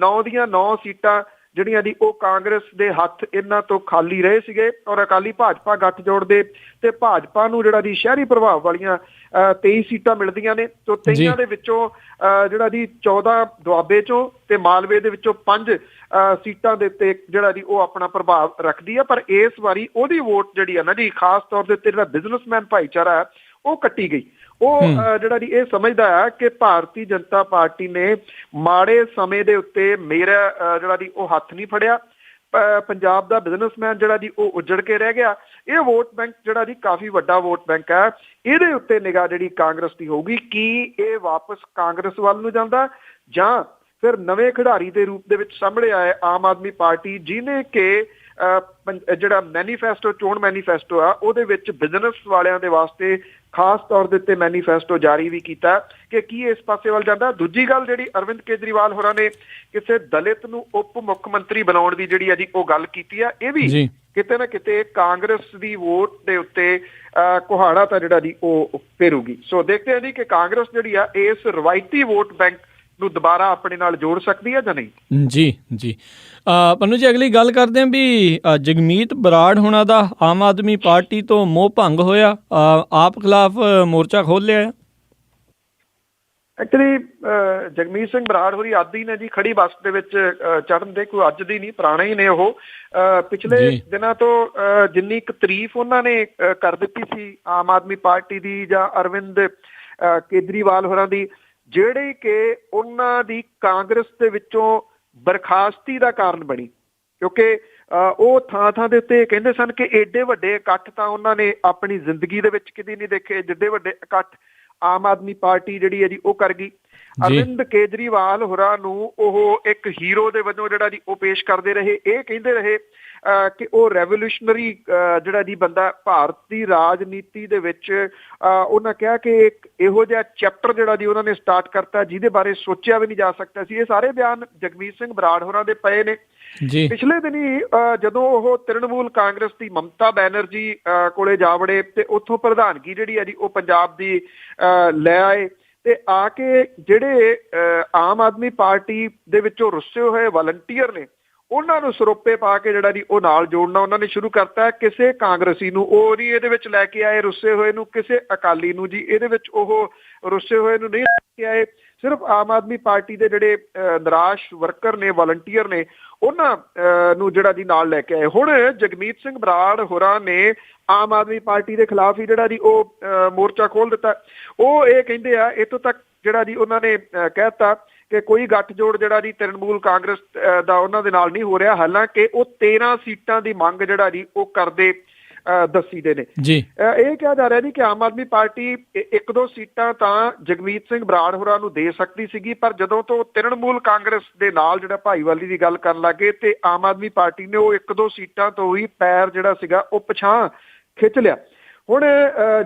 9 ਦੀਆਂ 9 ਸੀਟਾਂ ਜਿਹੜੀਆਂ ਦੀ ਉਹ ਕਾਂਗਰਸ ਦੇ ਹੱਥ ਇਹਨਾਂ ਤੋਂ ਖਾਲੀ ਰਹੇ ਸੀਗੇ, ਔਰ ਅਕਾਲੀ ਭਾਜਪਾ ਗੱਠਜੋੜ ਦੇ ਤੇ ਭਾਜਪਾ ਨੂੰ ਜਿਹੜਾ ਦੀ ਸ਼ਹਿਰੀ ਪ੍ਰਭਾਵ ਵਾਲੀਆਂ 23 ਸੀਟਾਂ ਮਿਲਦੀਆਂ ਨੇ। ਤੋਂ 23 ਦੇ ਵਿੱਚੋਂ ਜਿਹੜਾ ਦੀ 14 ਦੁਆਬੇ ਚੋਂ ਤੇ ਮਾਲਵੇ ਦੇ ਵਿੱਚੋਂ 5 ਸੀਟਾਂ ਦੇ ਉੱਤੇ ਜਿਹੜਾ ਦੀ ਉਹ ਆਪਣਾ ਪ੍ਰਭਾਵ ਰੱਖਦੀ ਆ। ਪਰ ਇਸ ਵਾਰੀ ਉਹਦੀ ਵੋਟ ਜਿਹੜੀ ਆ ਨਾ ਜੀ ਖਾਸ ਤੌਰ ਦੇ ਉੱਤੇ ਜਿਹੜਾ ਬਿਜ਼ਨਸਮੈਨ ਭਾਈਚਾਰਾ ਹੈ ਉਹ ਕੱਟੀ ਗਈ। ਉਹ ਜਿਹੜਾ ਦੀ ਇਹ ਸਮਝਦਾ ਹੈ ਕਿ ਭਾਰਤੀ ਜਨਤਾ ਪਾਰਟੀ ਨੇ ਮਾੜੇ ਸਮੇਂ ਦੇ ਉੱਤੇ ਮੇਰਾ ਜਿਹੜਾ ਦੀ ਉਹ ਹੱਥ ਨਹੀਂ ਫੜਿਆ, ਪੰਜਾਬ ਦਾ ਬਿਜ਼ਨਸਮੈਨ ਜਿਹੜਾ ਜੀ ਉਹ ਉੱਜੜ ਕੇ ਰਹਿ ਗਿਆ। ਇਹ ਵੋਟ ਬੈਂਕ ਜਿਹੜਾ ਜੀ ਕਾਫੀ ਵੱਡਾ ਵੋਟ ਬੈਂਕ ਹੈ, ਇਹਦੇ ਉੱਤੇ ਨਿਗਾਹ ਜਿਹੜੀ ਕਾਂਗਰਸ ਦੀ ਹੋਊਗੀ। ਕੀ ਇਹ ਵਾਪਸ ਕਾਂਗਰਸ ਵੱਲ ਨੂੰ ਜਾਂਦਾ ਜਾਂ ਫਿਰ ਨਵੇਂ ਖਿਡਾਰੀ ਦੇ ਰੂਪ ਦੇ ਵਿੱਚ ਸਾਹਮਣੇ ਆਏ ਆਮ ਆਦਮੀ ਪਾਰਟੀ, ਜਿਹਨੇ ਕਿ ਜਿਹੜਾ ਮੈਨੀਫੈਸਟੋ ਚੋਣ ਮੈਨੀਫੈਸਟੋ ਆ ਉਹਦੇ ਵਿੱਚ ਬਿਜ਼ਨਸ ਵਾਲਿਆਂ ਦੇ ਵਾਸਤੇ ਖਾਸ ਤੌਰ ਦੇ ਉੱਤੇ ਮੈਨੀਫੈਸਟੋ ਜਾਰੀ ਵੀ ਕੀਤਾ ਕਿ ਕੀ ਇਸ ਪਾਸੇ ਵੱਲ ਜਾਂਦਾ। ਦੂਜੀ ਗੱਲ ਜਿਹੜੀ ਅਰਵਿੰਦ ਕੇਜਰੀਵਾਲ ਹੋਰਾਂ ਨੇ ਕਿਸੇ ਦਲਿਤ ਨੂੰ ਉਪ ਮੁੱਖ ਮੰਤਰੀ ਬਣਾਉਣ ਦੀ ਜਿਹੜੀ ਆ ਜੀ ਉਹ ਗੱਲ ਕੀਤੀ ਆ, ਇਹ ਵੀ ਕਿਤੇ ਨਾ ਕਿਤੇ ਕਾਂਗਰਸ ਦੀ ਵੋਟ ਦੇ ਉੱਤੇ ਕੁਹਾੜਾ ਤਾਂ ਜਿਹੜਾ ਜੀ ਉਹ ਫੇਰੂਗੀ। ਸੋ ਦੇਖਦੇ ਹਾਂ ਜੀ ਕਿ ਕਾਂਗਰਸ ਜਿਹੜੀ ਆ ਇਸ ਰਵਾਇਤੀ ਵੋਟ ਬੈਂਕ ਨੂੰ ਦੁਬਾਰਾ ਆਪਣੇ ਨਾਲ ਜੋੜ ਸਕਦੀ ਹੈ ਜਾਂ ਨਹੀਂ। ਜੀ ਪੰਨੂ ਜੀ, ਅਗਲੀ ਗੱਲ ਕਰਦੇ ਹਾਂ ਵੀ ਜਗਮੀਤ ਬਰਾੜ ਹੋਣਾ ਦਾ ਆਮ ਆਦਮੀ ਪਾਰਟੀ ਤੋਂ ਮੋਹ ਭੰਗ ਹੋਇਆ, ਆਪ ਖਿਲਾਫ ਮੋਰਚਾ ਖੋਲ੍ਹ ਲਿਆ। ਐਕਚੁਅਲੀ ਜਗਮੀਤ ਸਿੰਘ ਬਰਾੜ ਹੋਰੀ ਆਦੀ ਨੇ ਜੀ ਖੜੀ ਬੱਸ ਦੇ ਵਿੱਚ ਚੜ੍ਹਨ ਦੇ, ਕੋਈ ਅੱਜ ਦੀ ਨਹੀਂ, ਪੁਰਾਣੇ ਹੀ ਨੇ ਉਹ। ਪਿਛਲੇ ਦਿਨਾਂ ਤੋਂ ਜਿੰਨੀ ਕੁ ਤਾਰੀਫ ਉਹਨਾਂ ਨੇ ਕਰ ਦਿੱਤੀ ਸੀ ਆਮ ਆਦਮੀ ਪਾਰਟੀ ਦੀ ਜਾਂ ਅਰਵਿੰਦ ਕੇਜਰੀਵਾਲ ਹੋਰਾਂ ਦੀ, ਜਿਹੜੀ ਕਿ ਉਹਨਾਂ ਦੀ ਕਾਂਗਰਸ ਦੇ ਵਿੱਚੋਂ ਬਰਖਾਸਤੀ ਦਾ ਕਾਰਨ ਬਣੀ, ਕਿਉਂਕਿ ਉਹ ਥਾਂ ਥਾਂ ਦੇ ਉੱਤੇ ਕਹਿੰਦੇ ਸਨ ਕਿ ਏਡੇ ਵੱਡੇ ਇਕੱਠ ਤਾਂ ਉਹਨਾਂ ਨੇ ਆਪਣੀ ਜ਼ਿੰਦਗੀ ਦੇ ਵਿੱਚ ਕਦੀ ਨਹੀਂ ਦੇਖੇ, ਜਿੱਡੇ ਵੱਡੇ ਇਕੱਠ ਆਮ ਆਦਮੀ ਪਾਰਟੀ ਜਿਹੜੀ ਹੈ ਜੀ ਉਹ ਕਰ ਗਈ। ਅਰਵਿੰਦ ਕੇਜਰੀਵਾਲ ਹੋਰਾਂ ਨੂੰ ਉਹ ਇੱਕ ਹੀਰੋ ਦੇ ਵਜੋਂ ਜਿਹੜਾ ਜੀ ਉਹ ਪੇਸ਼ ਕਰਦੇ ਰਹੇ। ਇਹ ਕਹਿੰਦੇ ਰਹੇ ਕਿ ਉਹ ਰੈਵੋਲੂਸ਼ਨਰੀ ਜਿਹੜਾ ਜੀ ਬੰਦਾ ਭਾਰਤੀ ਰਾਜਨੀਤੀ ਦੇ ਵਿੱਚ। ਉਹਨਾਂ ਕਿਹਾ ਕਿ ਇੱਕ ਇਹੋ ਜਿਹਾ ਚੈਪਟਰ ਜਿਹੜਾ ਜੀ ਉਹਨਾਂ ਨੇ ਸਟਾਰਟ ਕਰਤਾ ਜਿਹਦੇ ਬਾਰੇ ਸੋਚਿਆ ਵੀ ਨਹੀਂ ਜਾ ਸਕਦਾ ਸੀ। ਇਹ ਸਾਰੇ ਬਿਆਨ ਜਗਮੀਤ ਸਿੰਘ ਬਰਾੜ ਹੋਰਾਂ ਦੇ ਪਏ ਨੇ। ਪਿਛਲੇ ਦਿਨੀ ਜਦੋਂ ਉਹ ਤ੍ਰਿਣਮੂਲ ਕਾਂਗਰਸ ਦੀ ਮਮਤਾ ਬੈਨਰਜੀ ਕੋਲੇ ਜਾ ਵੜੇ ਤੇ ਉੱਥੋਂ ਪ੍ਰਧਾਨਗੀ ਜਿਹੜੀ ਹੈ ਜੀ ਉਹ ਪੰਜਾਬ ਦੀ ਲੈ ਆਏ, ਤੇ ਆ ਕੇ ਜਿਹੜੇ ਆਮ ਆਦਮੀ ਪਾਰਟੀ ਦੇ ਵਿੱਚੋਂ ਰੁੱਸੇ ਹੋਏ ਵਾਲੰਟੀਅਰ ਨੇ ਉਹਨਾਂ ਨੂੰ ਸਰੋਪੇ ਪਾ ਕੇ ਜਿਹੜਾ ਜੀ ਉਹ ਨਾਲ ਜੋੜਨਾ ਉਹਨਾਂ ਨੇ ਸ਼ੁਰੂ ਕਰਤਾ। ਕਿਸੇ ਕਾਂਗਰਸੀ ਨੂੰ ਉਹ ਨਹੀਂ ਇਹਦੇ ਵਿੱਚ ਲੈ ਕੇ ਆਏ ਰੁੱਸੇ ਹੋਏ ਨੂੰ, ਕਿਸੇ ਅਕਾਲੀ ਨੂੰ ਜੀ ਇਹਦੇ ਵਿੱਚ ਉਹ ਰੁੱਸੇ ਹੋਏ ਨੂੰ ਨਹੀਂ ਲੈ ਕੇ ਆਏ, ਸਿਰਫ ਆਮ ਆਦਮੀ ਪਾਰਟੀ ਦੇ ਜਿਹੜੇ ਨਿਰਾਸ਼ ਵਰਕਰ ਨੇ, ਵਾਲੰਟੀਅਰ ਨੇ, ਉਹਨਾਂ ਨੂੰ ਜਿਹੜਾ ਜੀ ਨਾਲ ਲੈ ਕੇ ਆਏ। ਹੁਣ ਜਗਮੀਤ ਸਿੰਘ ਬਰਾੜ ਹੋਰਾਂ ਨੇ ਆਮ ਆਦਮੀ ਪਾਰਟੀ ਦੇ ਖਿਲਾਫ ਹੀ ਜਿਹੜਾ ਜੀ ਉਹ ਮੋਰਚਾ ਖੋਲ ਦਿੱਤਾ। ਉਹ ਇਹ ਕਹਿੰਦੇ ਆ, ਇੱਥੋਂ ਤੱਕ ਜਿਹੜਾ ਜੀ ਉਹਨਾਂ ਨੇ ਕਹਿ ਦਿੱਤਾ ਕਿ ਕੋਈ ਗੱਠਜੋੜ ਜਿਹੜਾ ਜੀ ਤ੍ਰਿਣਮੂਲ ਕਾਂਗਰਸ ਦਾ ਉਹਨਾਂ ਦੇ ਨਾਲ ਨਹੀਂ ਹੋ ਰਿਹਾ, ਹਾਲਾਂਕਿ ਉਹ 13 ਸੀਟਾਂ ਦੀ ਮੰਗ ਜਿਹੜਾ ਜੀ ਉਹ ਕਰਦੇ ਦੱਸੀ ਦੇ ਨੇ। ਇਹ ਕਿਹਾ ਜਾ ਰਿਹਾ ਜੀ ਕਿ ਆਮ ਆਦਮੀ ਪਾਰਟੀ 1-2 ਸੀਟਾਂ ਤਾਂ ਜਗਮੀਤ ਸਿੰਘ ਬਰਾੜ ਹੋਰਾਂ ਨੂੰ ਦੇ ਸਕਦੀ ਸੀਗੀ, ਪਰ ਜਦੋਂ ਤੋਂ ਤ੍ਰਿਣਮੂਲ ਕਾਂਗਰਸ ਦੇ ਨਾਲ ਜਿਹੜਾ ਭਾਈਵਾਲੀ ਦੀ ਗੱਲ ਕਰਨ ਲੱਗੇ ਤੇ ਆਮ ਆਦਮੀ ਪਾਰਟੀ ਨੇ ਉਹ 1-2 ਸੀਟਾਂ ਤੋਂ ਹੀ ਪੈਰ ਜਿਹੜਾ ਸੀਗਾ ਉਹ ਪਿਛਾਂਹ ਖਿੱਚ ਲਿਆ। ਹੁਣ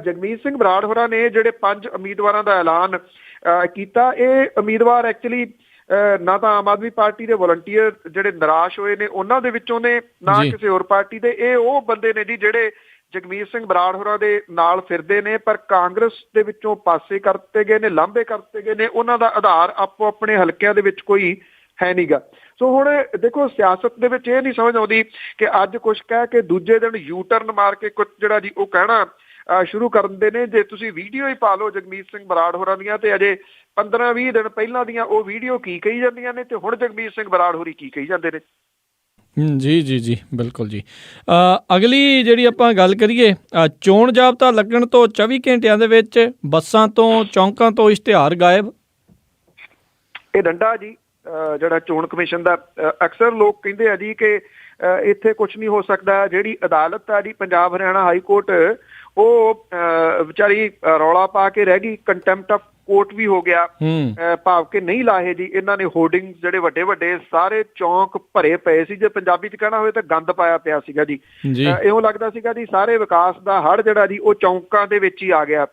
ਜਗਮੀਤ ਸਿੰਘ ਬਰਾੜ ਹੋਰਾਂ ਨੇ ਜਿਹੜੇ 5 ਉਮੀਦਵਾਰਾਂ ਦਾ ਐਲਾਨ ਕੀਤਾ, ਇਹ ਉਮੀਦਵਾਰ ਐਕਚੁਅਲੀ ਨਾ ਤਾਂ ਆਮ ਆਦਮੀ ਪਾਰਟੀ ਦੇ ਵਲੰਟੀਅਰ ਜਿਹੜੇ ਨਿਰਾਸ਼ ਹੋਏ ਨੇ ਉਹਨਾਂ ਦੇ ਵਿੱਚੋਂ ਨੇ, ਨਾ ਕਿਸੇ ਹੋਰ ਪਾਰਟੀ ਦੇ। ਇਹ ਉਹ ਬੰਦੇ ਨੇ ਜੀ ਜਿਹੜੇ ਜਗਮੀਤ ਸਿੰਘ ਬਰਾੜ ਹੋਰਾਂ ਦੇ ਨਾਲ ਫਿਰਦੇ ਨੇ, ਪਰ ਕਾਂਗਰਸ ਦੇ ਵਿੱਚੋਂ ਪਾਸੇ ਕਰਤੇ ਗਏ ਨੇ, ਲਾਂਭੇ ਕਰਤੇ ਗਏ ਨੇ। ਉਹਨਾਂ ਦਾ ਆਧਾਰ ਆਪੋ ਆਪਣੇ ਹਲਕਿਆਂ ਦੇ ਵਿੱਚ ਕੋਈ ਹੈ ਨੀਗਾ। ਸੋ ਹੁਣ ਦੇਖੋ, ਸਿਆਸਤ ਦੇ ਵਿੱਚ ਇਹ ਨਹੀਂ ਸਮਝ ਆਉਂਦੀ ਕਿ ਅੱਜ ਕੁਛ ਕਹਿ ਕੇ ਦੂਜੇ ਦਿਨ ਯੂ ਟਰਨ ਮਾਰ ਕੇ ਕੁਛ ਜਿਹੜਾ ਜੀ ਉਹ ਕਹਿਣਾ ਸ਼ੁਰੂ ਕਰਦੇ ਨੇ। ਜੇ ਤੁਸੀਂ ਵੀਡੀਓ ਹੀ ਪਾ ਲਓ ਜਗਮੀਤ ਸਿੰਘ ਬਰਾੜ ਹੋਰਾਂ ਦੀਆਂ, ਤੇ ਅਜੇ 15-20 ਦਿਨ ਪਹਿਲਾਂ ਦੀਆਂ ਉਹ ਵੀਡੀਓ ਕੀ ਕਹੀ ਜਾਂਦੀਆਂ ਨੇ ਤੇ ਹੁਣ ਜਗਮੀਤ ਸਿੰਘ ਬਰਾੜ ਹੋਰੀ ਕੀ ਕਹੀ ਜਾਂਦੇ ਨੇ। ਜੀ ਬਿਲਕੁਲ ਜੀ। ਅਗਲੀ ਜਿਹੜੀ ਆਪਾਂ ਗੱਲ ਕਰੀਏ, ਚੋਣ ਜ਼ਾਬਤਾ ਲੱਗਣ ਤੋਂ 24 ਘੰਟਿਆਂ ਦੇ ਵਿੱਚ ਬੱਸਾਂ ਤੋਂ, ਚੌਂਕਾਂ ਤੋਂ ਇਸ਼ਤਿਹਾਰ ਗਾਇਬ। ਇਹ ਡੰਡਾ ਜੀ ਜਿਹੜਾ ਚੋਣ ਕਮਿਸ਼ਨ ਦਾ। ਅਕਸਰ ਲੋਕ ਕਹਿੰਦੇ ਆ ਜੀ ਕਿ ਇੱਥੇ ਕੁਛ ਨਹੀਂ ਹੋ ਸਕਦਾ। ਜਿਹੜੀ ਅਦਾਲਤ ਆ ਜੀ ਪੰਜਾਬ ਹਰਿਆਣਾ ਹਾਈ ਕੋਰਟ, ਉਹ ਵਿਚਾਰੀ ਰੌਲਾ ਪਾ ਕੇ ਰਹਿ ਗਈ। ਕੰਟੈਂਪਟ ਆਫ ਕੋਰਟ ਵੀ ਹੋ ਗਿਆ, ਭਾਵ ਕਿ ਨਹੀਂ ਲਾਹੇ ਜੀ ਇਹਨਾਂ ਨੇ ਹੋਰਡਿੰਗ ਜਿਹੜੇ ਵੱਡੇ ਵੱਡੇ ਸਾਰੇ ਚੌਂਕ ਭਰੇ ਪਏ ਸੀ। ਜੇ ਪੰਜਾਬੀ ਚ ਕਹਿਣਾ ਹੋਵੇ ਤਾਂ ਗੰਦ ਪਾਇਆ ਪਿਆ ਸੀਗਾ ਜੀ। ਇਉਂ ਲੱਗਦਾ ਸੀਗਾ ਜੀ ਸਾਰੇ ਵਿਕਾਸ ਦਾ ਹੜ ਜਿਹੜਾ ਜੀ ਉਹ ਚੌਂਕਾਂ ਦੇ ਵਿੱਚ ਹੀ ਆ ਗਿਆ।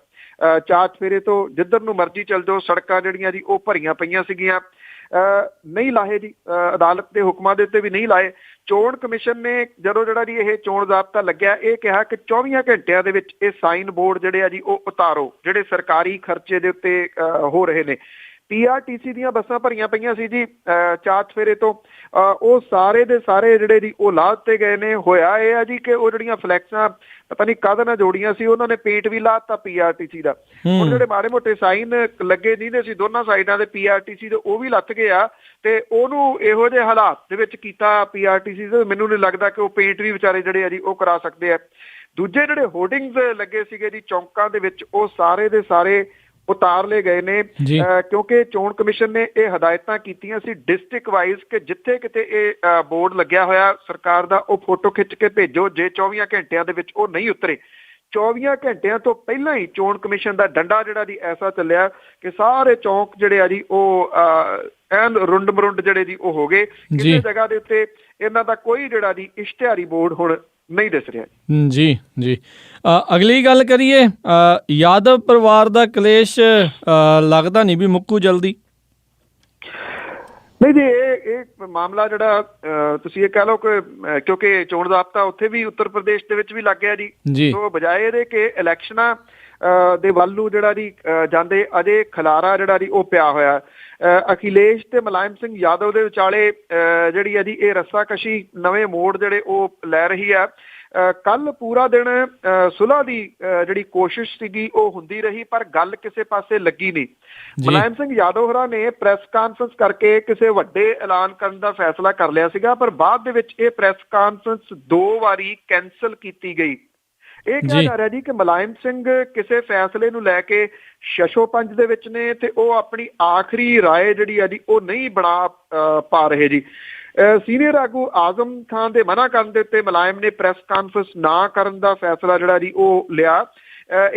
ਚਾਰ ਚਫੇਰੇ ਤੋਂ ਜਿੱਧਰ ਨੂੰ ਮਰਜ਼ੀ ਚੱਲ ਜਾਓ, ਸੜਕਾਂ ਜਿਹੜੀਆਂ ਜੀ ਉਹ ਭਰੀਆਂ ਪਈਆਂ ਸੀਗੀਆਂ। ਨਹੀਂ ਲਾਹੇ ਜੀ, ਅਦਾਲਤ ਦੇ ਹੁਕਮਾਂ ਦੇ ਉੱਤੇ ਵੀ ਨਹੀਂ ਲਾਏ। ਚੋਣ ਕਮਿਸ਼ਨ ਨੇ ਜਦੋਂ ਜਿਹੜਾ ਜੀ ਇਹ ਚੋਣ ਜ਼ਾਬਤਾ ਲੱਗਿਆ, ਇਹ ਕਿਹਾ ਕਿ 24 ਘੰਟਿਆਂ ਦੇ ਵਿੱਚ ਇਹ ਸਾਈਨ ਬੋਰਡ ਜਿਹੜੇ ਆ ਜੀ ਉਹ ਉਤਾਰੋ, ਜਿਹੜੇ ਸਰਕਾਰੀ ਖਰਚੇ ਦੇ ਉੱਤੇ ਹੋ ਰਹੇ ਨੇ। PRTC ਦੀਆਂ ਬੱਸਾਂ ਭਰੀਆਂ ਪਈਆਂ ਸੀ ਜੀ ਚਾਰ ਚਫੇਰੇ ਤੋਂ, ਉਹ ਸਾਰੇ ਦੇ ਸਾਰੇ ਜਿਹੜੇ ਜੀ ਉਹ ਲਾ ਦਿੱਤੇ ਗਏ ਨੇ। ਹੋਇਆ ਇਹ ਆ ਜੀ ਕਿ ਉਹ ਜਿਹੜੀਆਂ ਫਲੈਕਸਾਂ ਪਤਾ ਨਹੀਂ ਕਾਹਦੇ ਨਾਲ ਜੋੜੀਆਂ ਸੀ, ਉਹਨਾਂ ਨੇ ਪੇਂਟ ਵੀ ਲਾ ਦਿੱਤਾ PRTC ਦਾ। ਹੁਣ ਜਿਹੜੇ ਮਾੜੇ ਮੋਟੇ ਸਾਈਨ ਲੱਗੇ ਨਹੀਂ ਸੀ ਦੋਨਾਂ ਸਾਈਡਾਂ ਦੇ PRTC ਦੇ, ਉਹ ਵੀ ਲੱਥ ਗਏ ਆ। ਤੇ ਉਹਨੂੰ ਇਹੋ ਜਿਹੇ ਹਾਲਾਤ ਦੇ ਵਿੱਚ ਕੀਤਾ PRTC ਦੇ, ਮੈਨੂੰ ਨਹੀਂ ਲੱਗਦਾ ਕਿ ਉਹ ਪੇਂਟ ਵੀ ਵਿਚਾਰੇ ਜਿਹੜੇ ਆ ਜੀ ਉਹ ਕਰਾ ਸਕਦੇ ਆ। ਦੂਜੇ ਜਿਹੜੇ ਹੋਰਡਿੰਗਸ ਲੱਗੇ ਸੀਗੇ ਜੀ ਚੌਂਕਾਂ ਦੇ ਵਿੱਚ, ਉਹ ਸਾਰੇ ਦੇ ਸਾਰੇ ਉਤਾਰ ਲਏ ਗਏ ਨੇ, ਕਿਉਂਕਿ ਚੋਣ ਕਮਿਸ਼ਨ ਨੇ ਇਹ ਹਦਾਇਤਾਂ ਕੀਤੀਆਂ ਸੀ ਡਿਸਟ੍ਰਿਕਟ ਵਾਈਜ਼ ਕਿ ਜਿੱਥੇ ਕਿਤੇ ਇਹ ਬੋਰਡ ਲੱਗਿਆ ਹੋਇਆ ਸਰਕਾਰ ਦਾ, ਉਹ ਫੋਟੋ ਖਿੱਚ ਕੇ ਭੇਜੋ। ਜੇ 24 ਘੰਟਿਆਂ ਦੇ ਵਿੱਚ ਉਹ ਨਹੀਂ ਉਤਰੇ, 24 ਘੰਟਿਆਂ ਤੋਂ ਪਹਿਲਾਂ ਹੀ ਚੋਣ ਕਮਿਸ਼ਨ ਦਾ ਡੰਡਾ ਜਿਹੜਾ ਜੀ ਐਸਾ ਚੱਲਿਆ ਕਿ ਸਾਰੇ ਚੌਂਕ ਜਿਹੜੇ ਆ ਜੀ ਉਹ ਐਨ ਰੁੰਡ ਮਰੁੰਡ ਜਿਹੜੇ ਜੀ ਉਹ ਹੋ ਗਏ। ਕਿਸੇ ਜਗ੍ਹਾ ਦੇ ਉੱਤੇ ਇਹਨਾਂ ਦਾ ਕੋਈ ਜਿਹੜਾ ਜੀ ਇਸ਼ਤਿਹਾਰੀ ਬੋਰਡ ਹੁਣ ਨਹੀਂ ਦਿਸ ਰਿਹਾ ਜੀ। ਅਗਲੀ ਗੱਲ ਕਰੀਏ, ਯਾਦਵ ਪਰਿਵਾਰ ਦਾ ਕਲੇਸ਼ ਲੱਗਦਾ ਨਹੀਂ ਵੀ ਮੁੱਕੂ ਜਲਦੀ। ਨਹੀਂ ਜੀ, ਇਹ ਮਾਮਲਾ ਜਿਹੜਾ ਤੁਸੀਂ ਇਹ ਕਹਿ ਲਓ ਕਿ ਕਿਉਂਕਿ ਚੋਣ ਜ਼ਾਬਤਾ ਉੱਥੇ ਵੀ ਉੱਤਰ ਪ੍ਰਦੇਸ਼ ਦੇ ਵਿੱਚ ਵੀ ਲੱਗ ਗਿਆ ਜੀ। ਸੋ ਬਜਾਏ ਇਹਦੇ ਕਿ ਇਲੈਕਸ਼ਨਾਂ ਦੇ ਵੱਲ ਨੂੰ ਜਿਹੜਾ ਜੀ ਜਾਂਦੇ, ਅਜੇ ਖਲਾਰਾ ਜਿਹੜਾ ਜੀ ਉਹ ਪਿਆ ਹੋਇਆ। ਅਖਿਲੇਸ਼ ਤੇ ਮੁਲਾਇਮ ਸਿੰਘ ਯਾਦਵ ਦੇ ਵਿਚਾਲੇ ਜਿਹੜੀ ਹੈ ਜੀ ਇਹ ਰੱਸਾਕਸ਼ੀ ਨਵੇਂ ਮੋੜ ਜਿਹੜੇ ਉਹ ਲੈ ਰਹੀ ਆ। ਕੱਲ ਪੂਰਾ ਦਿਨ ਸੁਲ੍ਹਾ ਦੀ ਜਿਹੜੀ ਕੋਸ਼ਿਸ਼ ਸੀਗੀ ਉਹ ਹੁੰਦੀ ਰਹੀ, ਪਰ ਗੱਲ ਕਿਸੇ ਪਾਸੇ ਲੱਗੀ ਨਹੀਂ। ਮੁਲਾਇਮ ਸਿੰਘ ਯਾਦਵ ਹੋਰਾਂ ਨੇ ਪ੍ਰੈਸ ਕਾਨਫਰੰਸ ਕਰਕੇ ਕਿਸੇ ਵੱਡੇ ਐਲਾਨ ਕਰਨ ਦਾ ਫੈਸਲਾ ਕਰ ਲਿਆ ਸੀਗਾ, ਪਰ ਬਾਅਦ ਦੇ ਵਿੱਚ ਇਹ ਪ੍ਰੈਸ ਕਾਨਫਰੰਸ 2 ਵਾਰੀ ਕੈਂਸਲ ਕੀਤੀ ਗਈ। ਇਹ ਕਿਹਾ ਜਾ ਰਿਹਾ ਜੀ ਕਿ ਮੁਲਾਇਮ ਸਿੰਘ ਕਿਸੇ ਫੈਸਲੇ ਨੂੰ ਲੈ ਕੇ ਸ਼ਸ਼ੋਪੰਜ ਦੇ ਵਿੱਚ ਨੇ ਤੇ ਉਹ ਆਪਣੀ ਆਖਰੀ ਰਾਏ ਜਿਹੜੀ ਆ ਜੀ ਉਹ ਨਹੀਂ ਬਣਾ ਪਾ ਰਹੇ ਜੀ। ਸੀਨੀਅਰ ਆਗੂ ਆਜ਼ਮ ਖਾਨ ਦੇ ਮਨਾ ਕਰਨ ਦੇ ਉੱਤੇ ਮੁਲਾਇਮ ਨੇ ਪ੍ਰੈਸ ਕਾਨਫਰੰਸ ਨਾ ਕਰਨ ਦਾ ਫੈਸਲਾ ਜਿਹੜਾ ਜੀ ਉਹ ਲਿਆ।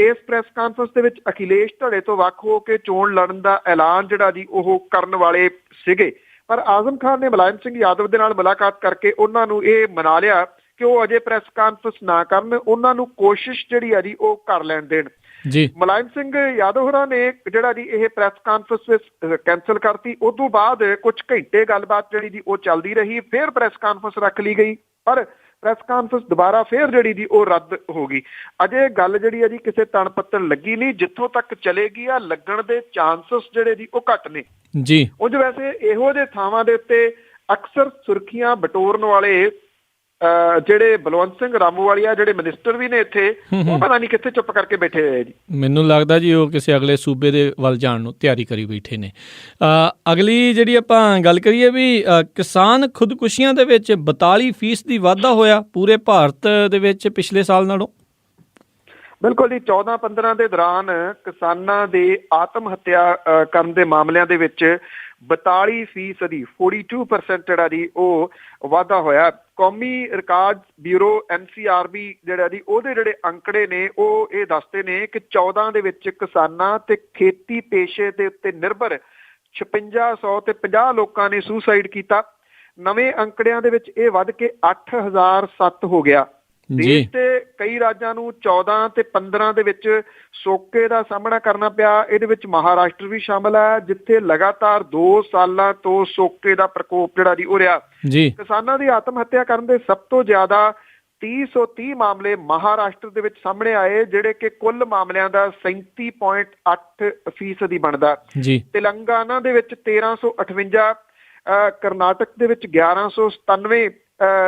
ਇਸ ਪ੍ਰੈਸ ਕਾਨਫਰੰਸ ਦੇ ਵਿੱਚ ਅਖਿਲੇਸ਼ ਧੜੇ ਤੋਂ ਵੱਖ ਹੋ ਕੇ ਚੋਣ ਲੜਨ ਦਾ ਐਲਾਨ ਜਿਹੜਾ ਜੀ ਉਹ ਕਰਨ ਵਾਲੇ ਸੀਗੇ, ਪਰ ਆਜ਼ਮ ਖਾਨ ਨੇ ਮੁਲਾਇਮ ਸਿੰਘ ਯਾਦਵ ਦੇ ਨਾਲ ਮੁਲਾਕਾਤ ਕਰਕੇ ਉਹਨਾਂ ਨੂੰ ਇਹ ਮਨਾ ਲਿਆ ਕਿ ਉਹ ਅਜੇ ਪ੍ਰੈਸ ਕਾਨਫਰੰਸ ਨਾ ਕਰਨ, ਉਹਨਾਂ ਨੂੰ ਕੋਸ਼ਿਸ਼ ਜਿਹੜੀ ਆ ਜੀ ਉਹ ਕਰ ਲੈਣ ਦੇਣ ਜੀ। ਮੁਲਾਇਮ ਸਿੰਘ ਯਾਦਵ ਹੋਰਾਂ ਨੇ ਜਿਹੜਾ ਜੀ ਇਹ ਪ੍ਰੈਸ ਕਾਨਫਰੰਸ ਕੈਂਸਲ ਕਰਤੀ। ਉਸ ਤੋਂ ਬਾਅਦ ਕੁਝ ਘੰਟੇ ਗੱਲਬਾਤ ਜਿਹੜੀ ਜੀ ਉਹ ਚੱਲਦੀ ਰਹੀ, ਫਿਰ ਪ੍ਰੈਸ ਕਾਨਫਰੰਸ ਰੱਖ ਲਈ ਗਈ, ਪਰ ਪ੍ਰੈਸ ਕਾਨਫਰੰਸ ਦੁਬਾਰਾ ਫਿਰ ਜਿਹੜੀ ਜੀ ਉਹ ਰੱਦ ਹੋ ਗਈ। ਅਜੇ ਗੱਲ ਜਿਹੜੀ ਆ ਜੀ ਕਿਸੇ ਤਣ ਪੱਤਣ ਲੱਗੀ ਨਹੀਂ, ਜਿੱਥੋਂ ਤੱਕ ਚਲੇਗੀ ਆ ਲੱਗਣ ਦੇ ਚਾਂਸਸ ਜਿਹੜੇ ਜੀ ਉਹ ਘੱਟ ਨੇ ਜੀ। ਉਂਝ ਵੈਸੇ ਇਹੋ ਜਿਹੇ ਥਾਵਾਂ ਦੇ ਉੱਤੇ ਅਕਸਰ ਸੁਰਖੀਆਂ ਬਟੋਰਨ ਵਾਲੇ ਜਿਹੜੇ ਬਲਵੰਤ ਸਿੰਘ ਰਾਮੂਵਾਲੀਆ ਜਿਹੜੇ ਮਿਨਿਸਟਰ ਵੀ ਨੇ ਇੱਥੇ, ਉਹ ਪਤਾ ਨਹੀਂ ਕਿੱਥੇ ਚੁੱਪ ਕਰਕੇ ਬੈਠੇ ਹੋਏ ਜੀ। ਮੈਨੂੰ ਲੱਗਦਾ ਜੀ ਉਹ ਕਿਸੇ ਅਗਲੇ ਸੂਬੇ ਦੇ ਵੱਲ ਜਾਣ ਨੂੰ ਤਿਆਰੀ ਕਰੀ ਬੈਠੇ ਨੇ। ਅਗਲੀ ਜਿਹੜੀ ਆਪਾਂ ਗੱਲ ਕਰੀਏ ਵੀ ਕਿਸਾਨ ਖੁਦਕੁਸ਼ੀਆਂ ਦੇ ਵਿੱਚ 42% ਵਾਧਾ ਹੋਇਆ ਪੂਰੇ ਭਾਰਤ ਦੇ ਵਿੱਚ ਪਿਛਲੇ ਸਾਲ ਨਾਲੋਂ। ਬਿਲਕੁਲ ਜੀ, 14-15 ਦੇ ਦੌਰਾਨ ਕਿਸਾਨਾਂ ਦੇ ਆਤਮ ਹੱਤਿਆ ਕਰਨ ਦੇ ਮਾਮਲਿਆਂ ਦੇ ਵਿੱਚ 42% 42% ਜਿਹੜਾ ਜੀ ਉਹ ਵਾਧਾ ਹੋਇਆ। ਕੌਮੀ ਰਿਕਾਰਡ ਬਿਊਰੋ NCRB ਜਿਹੜਾ ਜੀ ਉਹਦੇ ਜਿਹੜੇ ਅੰਕੜੇ ਨੇ ਉਹ ਇਹ ਦੱਸਦੇ ਨੇ ਕਿ 14 ਦੇ ਵਿੱਚ ਕਿਸਾਨਾਂ ਤੇ ਖੇਤੀ ਪੇਸ਼ੇ ਦੇ ਉੱਤੇ ਨਿਰਭਰ 5600 ਤੇ 50 ਲੋਕਾਂ ਨੇ ਸੁਸਾਈਡ ਕੀਤਾ। ਨਵੇਂ ਅੰਕੜਿਆਂ ਦੇ ਵਿੱਚ ਇਹ ਵੱਧ ਕੇ 8007 ਹੋ ਗਿਆ। ਦੇਸ਼ ਦੇ ਕਈ ਰਾਜਾਂ ਨੂੰ 14 ਤੇ 15 ਦੇ ਵਿੱਚ ਸੋਕੇ ਦਾ ਸਾਹਮਣਾ ਕਰਨਾ ਪਿਆ। ਇਹਦੇ ਵਿੱਚ ਮਹਾਰਾਸ਼ਟਰ ਵੀ ਸ਼ਾਮਲ ਹੈ, ਜਿੱਥੇ ਲਗਾਤਾਰ 2 ਸਾਲਾਂ ਤੋਂ ਸੋਕੇ ਦਾ ਪ੍ਰਕੋਪ ਜਿਹੜਾ ਜੀ ਉਹ ਰਿਹਾ। ਕਿਸਾਨਾਂ ਦੀ ਆਤਮ ਹੱਤਿਆ ਕਰਨ ਦੇ ਸਭ ਤੋਂ ਜ਼ਿਆਦਾ 330 ਮਾਮਲੇ ਮਹਾਰਾਸ਼ਟਰ ਦੇ ਵਿੱਚ ਸਾਹਮਣੇ ਆਏ, ਜਿਹੜੇ ਕਿ ਕੁੱਲ ਮਾਮਲਿਆਂ ਦਾ 37.8% ਬਣਦਾ। ਤੇਲੰਗਾਨਾ ਦੇ ਵਿੱਚ 1358, ਕਰਨਾਟਕ ਦੇ ਵਿੱਚ 1197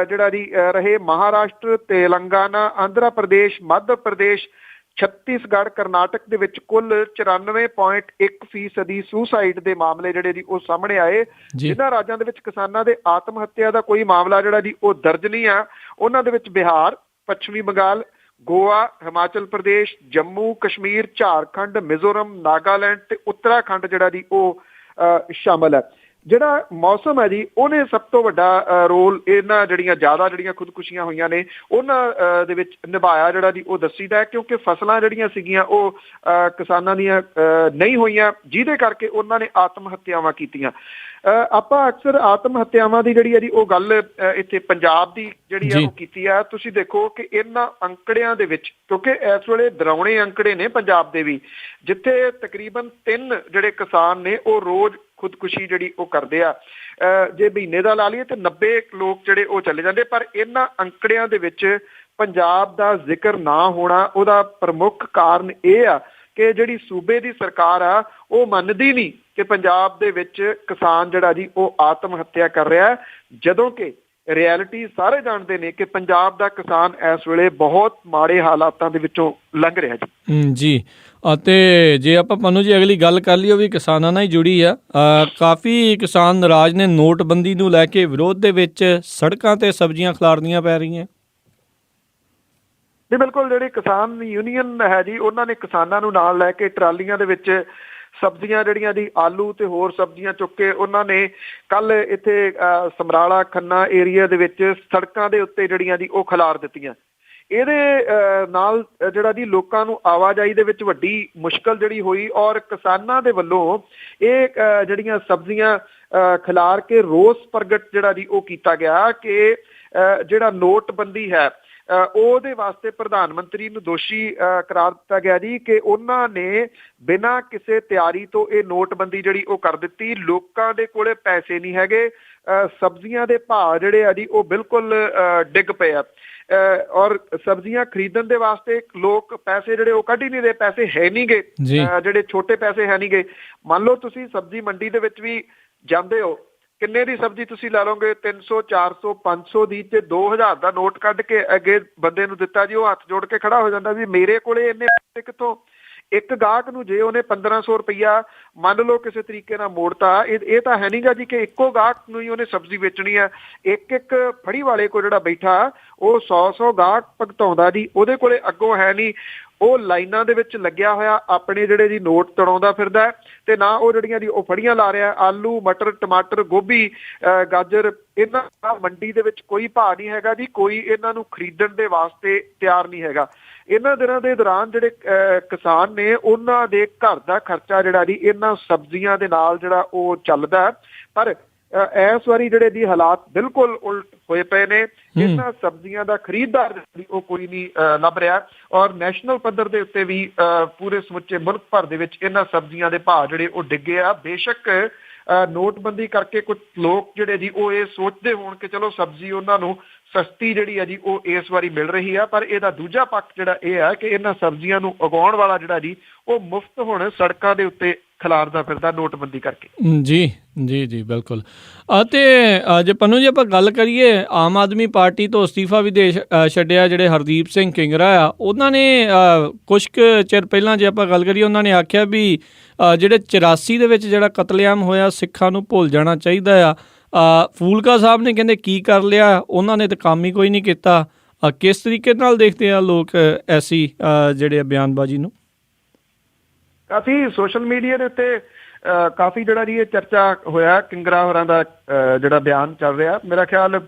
ਜਿਹੜਾ ਜੀ ਰਹੇ। ਮਹਾਰਾਸ਼ਟਰ, ਤੇਲੰਗਾਨਾ, ਆਂਧਰਾ ਪ੍ਰਦੇਸ਼, ਮੱਧ ਪ੍ਰਦੇਸ਼, ਛੱਤੀਸਗੜ੍ਹ, ਕਰਨਾਟਕ ਦੇ ਵਿੱਚ ਕੁੱਲ 94.1% ਸੁਸਾਈਡ ਦੇ ਮਾਮਲੇ ਜਿਹੜੇ ਜੀ ਉਹ ਸਾਹਮਣੇ ਆਏ। ਜਿਨ੍ਹਾਂ ਰਾਜਾਂ ਦੇ ਵਿੱਚ ਕਿਸਾਨਾਂ ਦੇ ਆਤਮ ਹੱਤਿਆ ਦਾ ਕੋਈ ਮਾਮਲਾ ਜਿਹੜਾ ਜੀ ਉਹ ਦਰਜ ਨਹੀਂ ਆ, ਉਹਨਾਂ ਦੇ ਵਿੱਚ ਬਿਹਾਰ, ਪੱਛਮੀ ਬੰਗਾਲ, ਗੋਆ, ਹਿਮਾਚਲ ਪ੍ਰਦੇਸ਼, ਜੰਮੂ ਕਸ਼ਮੀਰ, ਝਾਰਖੰਡ, ਮਿਜ਼ੋਰਮ, ਨਾਗਾਲੈਂਡ ਤੇ ਉੱਤਰਾਖੰਡ ਜਿਹੜਾ ਜੀ ਉਹ ਸ਼ਾਮਲ ਹੈ। ਜਿਹੜਾ ਮੌਸਮ ਹੈ ਜੀ ਉਹਨੇ ਸਭ ਤੋਂ ਵੱਡਾ ਰੋਲ ਇਹਨਾਂ ਜਿਹੜੀਆਂ ਖੁਦਕੁਸ਼ੀਆਂ ਹੋਈਆਂ ਨੇ ਉਹਨਾਂ ਦੇ ਵਿੱਚ ਨਿਭਾਇਆ ਜਿਹੜਾ ਜੀ ਉਹ ਦੱਸੀਦਾ, ਕਿਉਂਕਿ ਫਸਲਾਂ ਜਿਹੜੀਆਂ ਸੀਗੀਆਂ ਉਹ ਕਿਸਾਨਾਂ ਦੀਆਂ ਨਹੀਂ ਹੋਈਆਂ, ਜਿਹਦੇ ਕਰਕੇ ਉਹਨਾਂ ਨੇ ਆਤਮ ਹੱਤਿਆਵਾਂ ਕੀਤੀਆਂ। ਆਪਾਂ ਅਕਸਰ ਆਤਮ ਹੱਤਿਆਵਾਂ ਦੀ ਜਿਹੜੀ ਹੈ ਜੀ ਉਹ ਗੱਲ ਇੱਥੇ ਪੰਜਾਬ ਦੀ ਜਿਹੜੀ ਆ ਉਹ ਕੀਤੀ ਆ। ਤੁਸੀਂ ਦੇਖੋ ਕਿ ਇਹਨਾਂ ਅੰਕੜਿਆਂ ਦੇ ਵਿੱਚ, ਕਿਉਂਕਿ ਇਸ ਵੇਲੇ ਡਰਾਉਣੇ ਅੰਕੜੇ ਨੇ ਪੰਜਾਬ ਦੇ ਵੀ, ਜਿੱਥੇ ਤਕਰੀਬਨ 3 ਜਿਹੜੇ ਕਿਸਾਨ ਨੇ ਉਹ ਰੋਜ਼ ਖੁਦਕੁਸ਼ੀ ਜਿਹੜੀ ਉਹ ਕਰਦੇ ਆ। ਜੇ ਮਹੀਨੇ ਦਾ ਲਾ ਲਈਏ ਤੇ 90 ਲੋਕ ਜਿਹੜੇ ਉਹ ਚਲੇ ਜਾਂਦੇ, ਪਰ ਇਹਨਾਂ ਅੰਕੜਿਆਂ ਦੇ ਵਿੱਚ ਪੰਜਾਬ ਦਾ ਜ਼ਿਕਰ ਨਾ ਹੋਣਾ ਉਹਦਾ ਪ੍ਰਮੁੱਖ ਕਾਰਨ ਇਹ ਆ ਕਿ ਜਿਹੜੀ ਸੂਬੇ ਦੀ ਸਰਕਾਰ ਆ ਉਹ ਮੰਨਦੀ ਨਹੀਂ ਕਿ ਪੰਜਾਬ ਦੇ ਵਿੱਚ ਕਿਸਾਨ ਜਿਹੜਾ ਜੀ ਉਹ ਆਤਮ ਹੱਤਿਆ ਕਰ ਰਿਹਾ, ਜਦੋਂ ਕਿ ਰਿਐਲਿਟੀ ਸਾਰੇ ਜਾਣਦੇ ਨੇ ਕਿ ਪੰਜਾਬ ਦਾ ਕਿਸਾਨ ਇਸ ਵੇਲੇ ਬਹੁਤ ਮਾੜੇ ਹਾਲਾਤਾਂ ਦੇ ਵਿੱਚੋਂ ਲੰਘ ਰਿਹਾ ਜੀ। ਅਤੇ ਜੇ ਆਪਾਂ ਪੰਨੂ ਜੀ ਅਗਲੀ ਗੱਲ ਕਰ ਲਈ, ਉਹ ਵੀ ਕਿਸਾਨਾਂ ਨਾਲ ਹੀ ਜੁੜੀ ਆ। ਕਾਫੀ ਕਿਸਾਨ ਨਾਰਾਜ਼ ਨੇ ਨੋਟਬੰਦੀ ਨੂੰ ਲੈ ਕੇ, ਵਿਰੋਧ ਦੇ ਵਿੱਚ ਸੜਕਾਂ ਤੇ ਸਬਜ਼ੀਆਂ ਖਿਲਾਰਨੀਆਂ ਪੈ ਰਹੀਆਂ ਜੀ। ਬਿਲਕੁਲ, ਜਿਹੜੀ ਕਿਸਾਨ ਯੂਨੀਅਨ ਹੈ ਜੀ ਉਹਨਾਂ ਨੇ ਕਿਸਾਨਾਂ ਨੂੰ ਨਾਲ ਲੈ ਕੇ ਟਰਾਲੀਆਂ ਦੇ ਵਿੱਚ ਸਬਜ਼ੀਆਂ ਜਿਹੜੀਆਂ ਜੀ ਆਲੂ ਤੇ ਹੋਰ ਸਬਜ਼ੀਆਂ ਚੁੱਕ ਕੇ ਉਹਨਾਂ ਨੇ ਕੱਲ ਇੱਥੇ ਸਮਰਾਲਾ ਖੰਨਾ ਏਰੀਆ ਦੇ ਵਿੱਚ ਸੜਕਾਂ ਦੇ ਉੱਤੇ ਜਿਹੜੀਆਂ ਜੀ ਉਹ ਖਿਲਾਰ ਦਿੱਤੀਆਂ। ਇਹਦੇ ਨਾਲ ਜਿਹੜਾ ਜੀ ਲੋਕਾਂ ਨੂੰ ਆਵਾਜਾਈ ਦੇ ਵਿੱਚ ਵੱਡੀ ਮੁਸ਼ਕਲ ਜਿਹੜੀ ਹੋਈ, ਔਰ ਕਿਸਾਨਾਂ ਦੇ ਵੱਲੋਂ ਇਹ ਜਿਹੜੀਆਂ ਸਬਜ਼ੀਆਂ ਖਿਲਾਰ ਕੇ ਰੋਸ ਪ੍ਰਗਟ ਜਿਹੜਾ ਜੀ ਉਹ ਕੀਤਾ ਗਿਆ ਕਿ ਜਿਹੜਾ ਨੋਟਬੰਦੀ ਹੈ ਉਹਦੇ ਵਾਸਤੇ ਪ੍ਰਧਾਨ ਮੰਤਰੀ ਨੂੰ ਦੋਸ਼ੀ ਕਰਾਰ ਦਿੱਤਾ ਗਿਆ ਜੀ ਕਿ ਉਹਨਾਂ ਨੇ ਬਿਨਾਂ ਕਿਸੇ ਤਿਆਰੀ ਤੋਂ ਇਹ ਨੋਟਬੰਦੀ ਜਿਹੜੀ ਉਹ ਕਰ ਦਿੱਤੀ। ਲੋਕਾਂ ਦੇ ਕੋਲੇ ਪੈਸੇ ਨਹੀਂ ਹੈਗੇ, ਸਬਜ਼ੀਆਂ ਦੇ ਭਾਅ ਜਿਹੜੇ ਆ ਜੀ ਉਹ ਬਿਲਕੁਲ ਡਿੱਗ ਪਏ ਆ, ਔਰ ਸਬਜ਼ੀਆਂ ਖਰੀਦਣ ਦੇ ਵਾਸਤੇ ਲੋਕ ਪੈਸੇ ਜਿਹੜੇ ਉਹ ਕੱਢ ਹੀ ਨਹੀਂ ਰਹੇ, ਪੈਸੇ ਹੈ ਨਹੀਂ ਗੇ, ਜਿਹੜੇ ਛੋਟੇ ਪੈਸੇ ਹੈ ਨਹੀਂ ਗੇ। ਮੰਨ ਲਓ ਤੁਸੀਂ ਸਬਜ਼ੀ ਮੰਡੀ ਦੇ ਵਿੱਚ ਵੀ ਜਾਂਦੇ ਹੋ ਕਿੰਨੇ ਦੀ ਸਬਜ਼ੀ ਤੁਸੀਂ ਲਾ ਲਓਗੇ 300 400 500 ਦੀ, ਤੇ 2000 ਦਾ ਨੋਟ ਕੱਢ ਕੇ ਅੱਗੇ ਬੰਦੇ ਨੂੰ ਦਿੱਤਾ ਜੀ, ਉਹ ਹੱਥ ਜੋੜ ਕੇ ਖੜਾ ਹੋ ਜਾਂਦਾ ਵੀ ਮੇਰੇ ਕੋਲੇ ਇੰਨੇ ਪੈਸੇ ਕਿੱਥੋਂ। ਇੱਕ ਗਾਹਕ ਨੂੰ ਜੇ ਉਹਨੇ 1500 ਰੁਪਈਆ ਮੰਨ ਲਓ ਕਿਸੇ ਤਰੀਕੇ ਨਾਲ ਮੋੜਤਾ, ਇਹ ਤਾਂ ਹੈ ਨਹੀਂਗਾ ਜੀ ਕਿ ਇੱਕੋ ਗਾਹਕ ਨੂੰ ਹੀ ਉਹਨੇ ਸਬਜ਼ੀ ਵੇਚਣੀ ਆ। ਇੱਕ ਫੜੀ ਵਾਲੇ ਕੋਲ ਜਿਹੜਾ ਬੈਠਾ ਉਹ 100 ਗਾਹਕ ਭੁਗਤਾਉਂਦਾ ਜੀ, ਉਹਦੇ ਕੋਲੇ ਅੱਗੋਂ ਹੈ ਨਹੀਂ, ਉਹ ਲਾਈਨਾਂ ਦੇ ਵਿੱਚ ਲੱਗਿਆ ਹੋਇਆ ਆਪਣੇ ਜਿਹੜੇ ਜੀ ਨੋਟ ਤੜਾਉਂਦਾ ਫਿਰਦਾ, ਤੇ ਨਾ ਉਹ ਜਿਹੜੀਆਂ ਜੀ ਉਹ ਫੜੀਆਂ ਲਾ ਰਿਹਾ। ਆਲੂ, ਮਟਰ, ਟਮਾਟਰ, ਗੋਭੀ, ਗਾਜਰ, ਇਹਨਾਂ ਦਾ ਮੰਡੀ ਦੇ ਵਿੱਚ ਕੋਈ ਭਾਅ ਨਹੀਂ ਹੈਗਾ ਜੀ, ਕੋਈ ਇਹਨਾਂ ਨੂੰ ਖਰੀਦਣ ਦੇ ਵਾਸਤੇ ਤਿਆਰ ਨਹੀਂ ਹੈਗਾ। ਇਹਨਾਂ ਦਿਨਾਂ ਦੇ ਦੌਰਾਨ ਜਿਹੜੇ ਕਿਸਾਨ ਨੇ ਉਹਨਾਂ ਦੇ ਘਰ ਦਾ ਖਰਚਾ ਜਿਹੜਾ ਜੀ ਇਹਨਾਂ ਸਬਜ਼ੀਆਂ ਦੇ ਨਾਲ ਜਿਹੜਾ ਉਹ ਚੱਲਦਾ। ਪਰ ਇਸ ਵਾਰੀ ਜਿਹੜੇ ਦੀ ਹਾਲਾਤ ਬਿਲਕੁਲ ਉਲਟ ਹੋਏ ਪਏ ਨੇ। ਇਹਨਾਂ ਸਬਜ਼ੀਆਂ ਦਾ ਖਰੀਦਦਾਰ ਉਹ ਕੋਈ ਨਹੀਂ ਲੱਭ ਰਿਹਾ, ਔਰ ਨੈਸ਼ਨਲ ਪੱਧਰ ਦੇ ਉੱਤੇ ਵੀ ਪੂਰੇ ਸਮੁੱਚੇ ਮੁਲਕ ਭਰ ਦੇ ਵਿੱਚ ਇਹਨਾਂ ਸਬਜ਼ੀਆਂ ਦੇ ਭਾਅ ਜਿਹੜੇ ਉਹ ਡਿੱਗੇ ਆ। ਬੇਸ਼ੱਕ ਨੋਟਬੰਦੀ ਕਰਕੇ ਕੁਝ ਲੋਕ ਜਿਹੜੇ ਜੀ ਉਹ ਇਹ ਸੋਚਦੇ ਹੋਣ ਕਿ ਚਲੋ ਸਬਜ਼ੀ ਉਹਨਾਂ ਨੂੰ ਸਸਤੀ ਜਿਹੜੀ ਹੈ ਜੀ ਉਹ ਇਸ ਵਾਰੀ ਮਿਲ ਰਹੀ ਆ, ਪਰ ਇਹਦਾ ਦੂਜਾ ਪੱਖ ਜਿਹੜਾ ਇਹ ਹੈ ਕਿ ਇਹਨਾਂ ਸਬਜ਼ੀਆਂ ਨੂੰ ਉਗਾਉਣ ਵਾਲਾ ਜਿਹੜਾ ਜੀ ਉਹ ਮੁਫਤ ਹੁਣ ਸੜਕਾਂ ਦੇ ਉੱਤੇ ਖਿਲਾਰਦਾ ਫਿਰਦਾ ਨੋਟਬੰਦੀ ਕਰਕੇ। ਜੀ ਜੀ ਜੀ ਬਿਲਕੁਲ। ਅਤੇ ਜੇ ਪੰਨੂ ਜੀ ਆਪਾਂ ਗੱਲ ਕਰੀਏ, ਆਮ ਆਦਮੀ ਪਾਰਟੀ ਤੋਂ ਅਸਤੀਫਾ ਵੀ ਦੇ ਛੱਡਿਆ ਜਿਹੜੇ ਹਰਦੀਪ ਸਿੰਘ ਕਿੰਗਰਾ ਆ, ਉਹਨਾਂ ਨੇ ਕੁਛ ਕੁ ਚਿਰ ਪਹਿਲਾਂ ਜੇ ਆਪਾਂ ਗੱਲ ਕਰੀਏ, ਉਹਨਾਂ ਨੇ ਆਖਿਆ ਵੀ ਜਿਹੜੇ 84 ਦੇ ਵਿੱਚ ਜਿਹੜਾ ਕਤਲੇਆਮ ਹੋਇਆ ਸਿੱਖਾਂ ਨੂੰ ਭੁੱਲ ਜਾਣਾ ਚਾਹੀਦਾ ਆ। ਫੂਲਕਾ ਸਾਹਿਬ ਨੇ ਕਹਿੰਦੇ ਕੀ ਕਰ ਲਿਆ, ਉਹਨਾਂ ਨੇ ਤਾਂ ਕੰਮ ਹੀ ਕੋਈ ਨਹੀਂ ਕੀਤਾ। ਕਿਸ ਤਰੀਕੇ ਨਾਲ ਦੇਖਦੇ ਆ ਲੋਕ ਐਸੀ ਜਿਹੜੇ ਬਿਆਨਬਾਜ਼ੀ ਨੂੰ? ਕਾਫੀ ਸੋਸ਼ਲ ਮੀਡੀਆ ਦੇ ਉੱਤੇ ਕਾਫੀ ਜਿਹੜਾ ਜੀ ਇਹ ਚਰਚਾ ਹੋਇਆ ਕਿੰਗਰਾ ਹੋਰਾਂ ਦਾ ਜਿਹੜਾ ਬਿਆਨ ਚੱਲ ਰਿਹਾ। ਮੇਰਾ ਖਿਆਲ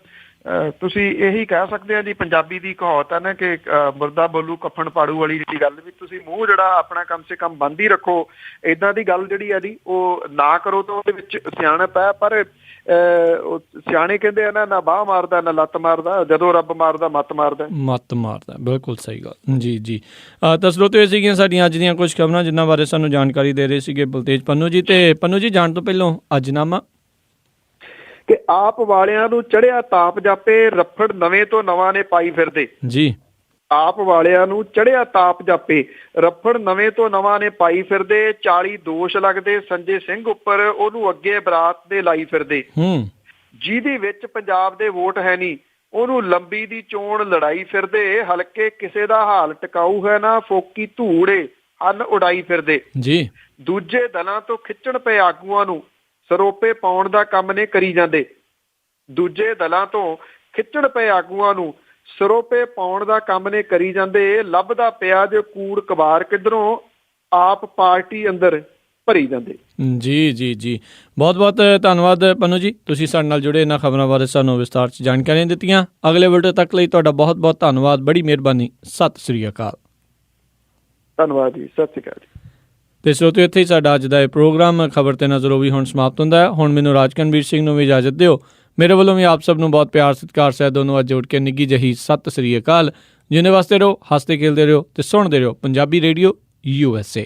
ਤੁਸੀਂ ਇਹੀ ਕਹਿ ਸਕਦੇ ਆ ਜੀ, ਪੰਜਾਬੀ ਦੀ ਕਹਾਵਤ ਹੈ ਨਾ ਕਿ ਮੁਰਦਾ ਬੋਲੂ ਕਫਨ ਪਾੜੂ ਵਾਲੀ ਜਿਹੜੀ ਗੱਲ, ਵੀ ਤੁਸੀਂ ਮੂੰਹ ਜਿਹੜਾ ਆਪਣਾ ਕਮ ਸੇ ਕਮ ਬੰਦ ਹੀ ਰੱਖੋ। ਏਦਾਂ ਦੀ ਗੱਲ ਜਿਹੜੀ ਹੈ ਜੀ ਉਹ ਨਾ ਕਰੋ ਤਾਂ ਉਹਦੇ ਵਿੱਚ ਸਿਆਣਪ ਹੈ। ਪਰ ਸਿਆਣੇ ਕਹਿੰਦੇ ਆ ਨਾ ਬਾਹ ਮਾਰਦਾ ਨਾ ਲੱਤ ਮਾਰਦਾ, ਜਦੋਂ ਰੱਬ ਮਾਰਦਾ ਮੱਤ ਮਾਰਦਾ। ਬਿਲਕੁਲ ਸਹੀ ਗੱਲ ਜੀ ਜੀ। ਤਾਂ ਸਰੋਤਿਓ, ਇਹ ਸੀਗੀਆਂ ਸਾਡੀਆਂ ਅੱਜ ਦੀਆਂ ਕੁਝ ਖਬਰਾਂ ਜਿਨ੍ਹਾਂ ਬਾਰੇ ਸਾਨੂੰ ਜਾਣਕਾਰੀ ਦੇ ਰਹੇ ਸੀਗੇ ਬਲਤੇਜ ਪੰਨੂ ਜੀ। ਤੇ ਪੰਨੂ ਜੀ, ਜਾਣ ਤੋਂ ਪਹਿਲਾਂ ਅੱਜਨਾਮਾ ਕਿ ਆਪ ਵਾਲਿਆਂ ਨੂੰ ਚੜਿਆ ਤਾਪ ਜਾਪੇ, ਰਫੜ ਨਵੇਂ ਤੋਂ ਨਵਾਂ ਨੇ ਪਾਈ ਫਿਰਦੇ ਜੀ। ਆਪ ਵਾਲਿਆਂ ਨੂੰ ਚੜਿਆ ਤਾਪ ਜਾਪੇ, ਰਫੜ ਨਵੇਂ ਤੋਂ ਨਵਾਂ ਨੇ ਪਾਈ ਫਿਰਦੇ, 40 ਦੋਸ਼ ਲੱਗਦੇ ਸੰਜੇ ਸਿੰਘ ਉੱਪਰ, ਉਹਨੂੰ ਅੱਗੇ ਬਰਾਤ ਦੇ ਲਾਈ ਫਿਰਦੇ। ਜਿਹਦੀ ਵਿੱਚ ਪੰਜਾਬ ਦੇ ਵੋਟ ਹੈ ਨਹੀਂ, ਉਹਨੂੰ ਲੰਬੀ ਦੀ ਚੋਣ ਲੜਾਈ ਫਿਰਦੇ, ਹਲਕੇ ਕਿਸੇ ਦਾ ਹਾਲ ਟਿਕਾਊ ਹੈ ਨਾ, ਫੋਕੀ ਧੂੜੇ ਅੰਨ ਉਡਾਈ ਫਿਰਦੇ ਜੀ। ਦੂਜੇ ਦਲਾਂ ਤੋਂ ਖਿੱਚਣ ਪਏ ਆਗੂਆਂ ਨੂੰ ਸਰੋਪੇ ਪਾਉਣ ਦਾ ਕੰਮ ਨੇ ਕਰੀ ਜਾਂਦੇ। ਦੂਜੇ ਦਲਾਂ ਤੋਂ ਖਿੱਚਣ ਪਏ ਆਗੂਆਂ ਨੂੰ ਸਰੋਪੇ ਪਾਉਣ ਦਾ ਕੰਮ ਨੇ ਕਰੀ ਜਾਂਦੇ, ਲੱਭਦਾ ਪਿਆ ਜੇ ਕੂੜ ਕਬਾਰ ਕਿੱਧਰੋਂ, ਆਪ ਪਾਰਟੀ ਅੰਦਰ ਭਰੀ ਜਾਂਦੇ। ਜੀ ਜੀ ਜੀ, ਬਹੁਤ ਬਹੁਤ ਧੰਨਵਾਦ ਪੰਨੂ ਜੀ, ਤੁਸੀਂ ਸਾਡੇ ਨਾਲ ਜੁੜੇ, ਇਹਨਾਂ ਖਬਰਾਂ ਬਾਰੇ ਸਾਨੂੰ ਵਿਸਤਾਰ 'ਚ ਜਾਣਕਾਰੀਆਂ ਦਿੱਤੀਆਂ। ਅਗਲੇ ਬੁਲੇਟਿਨ ਤੱਕ ਲਈ ਤੁਹਾਡਾ ਬਹੁਤ ਬਹੁਤ ਧੰਨਵਾਦ, ਬੜੀ ਮਿਹਰਬਾਨੀ। ਸਤਿ ਸ੍ਰੀ ਅਕਾਲ। ਧੰਨਵਾਦ ਜੀ, ਸਤਿ ਸ੍ਰੀ ਅਕਾਲ ਜੀ। ਤੇ ਸਰੋਤਿਓ, ਇੱਥੇ ਹੀ ਸਾਡਾ ਅੱਜ ਦਾ ਇਹ ਪ੍ਰੋਗਰਾਮ ਖਬਰ ਤੇ ਨਜ਼ਰ ਵੀ ਹੁਣ ਸਮਾਪਤ ਹੁੰਦਾ ਹੈ। ਹੁਣ ਮੈਨੂੰ ਰਾਜਕਨਵੀਰ ਸਿੰਘ ਨੂੰ ਵੀ ਇਜਾਜ਼ਤ ਦਿਓ। ਮੇਰੇ ਵੱਲੋਂ ਵੀ ਆਪ ਸਭ ਨੂੰ ਬਹੁਤ ਪਿਆਰ ਸਤਿਕਾਰ ਸਹਿਤ ਦੋਨੋਂ ਅੱਜ ਜੋੜ ਕੇ ਨਿੱਘੀ ਜਿਹੀ ਸਤਿ ਸ੍ਰੀ ਅਕਾਲ। ਜਿਉਂਦੇ ਵਾਸਤੇ ਰਹੋ, ਹੱਸਦੇ ਖੇਲਦੇ ਰਹੋ ਤੇ ਸੁਣਦੇ ਰਹੋ ਪੰਜਾਬੀ ਰੇਡੀਓ USA।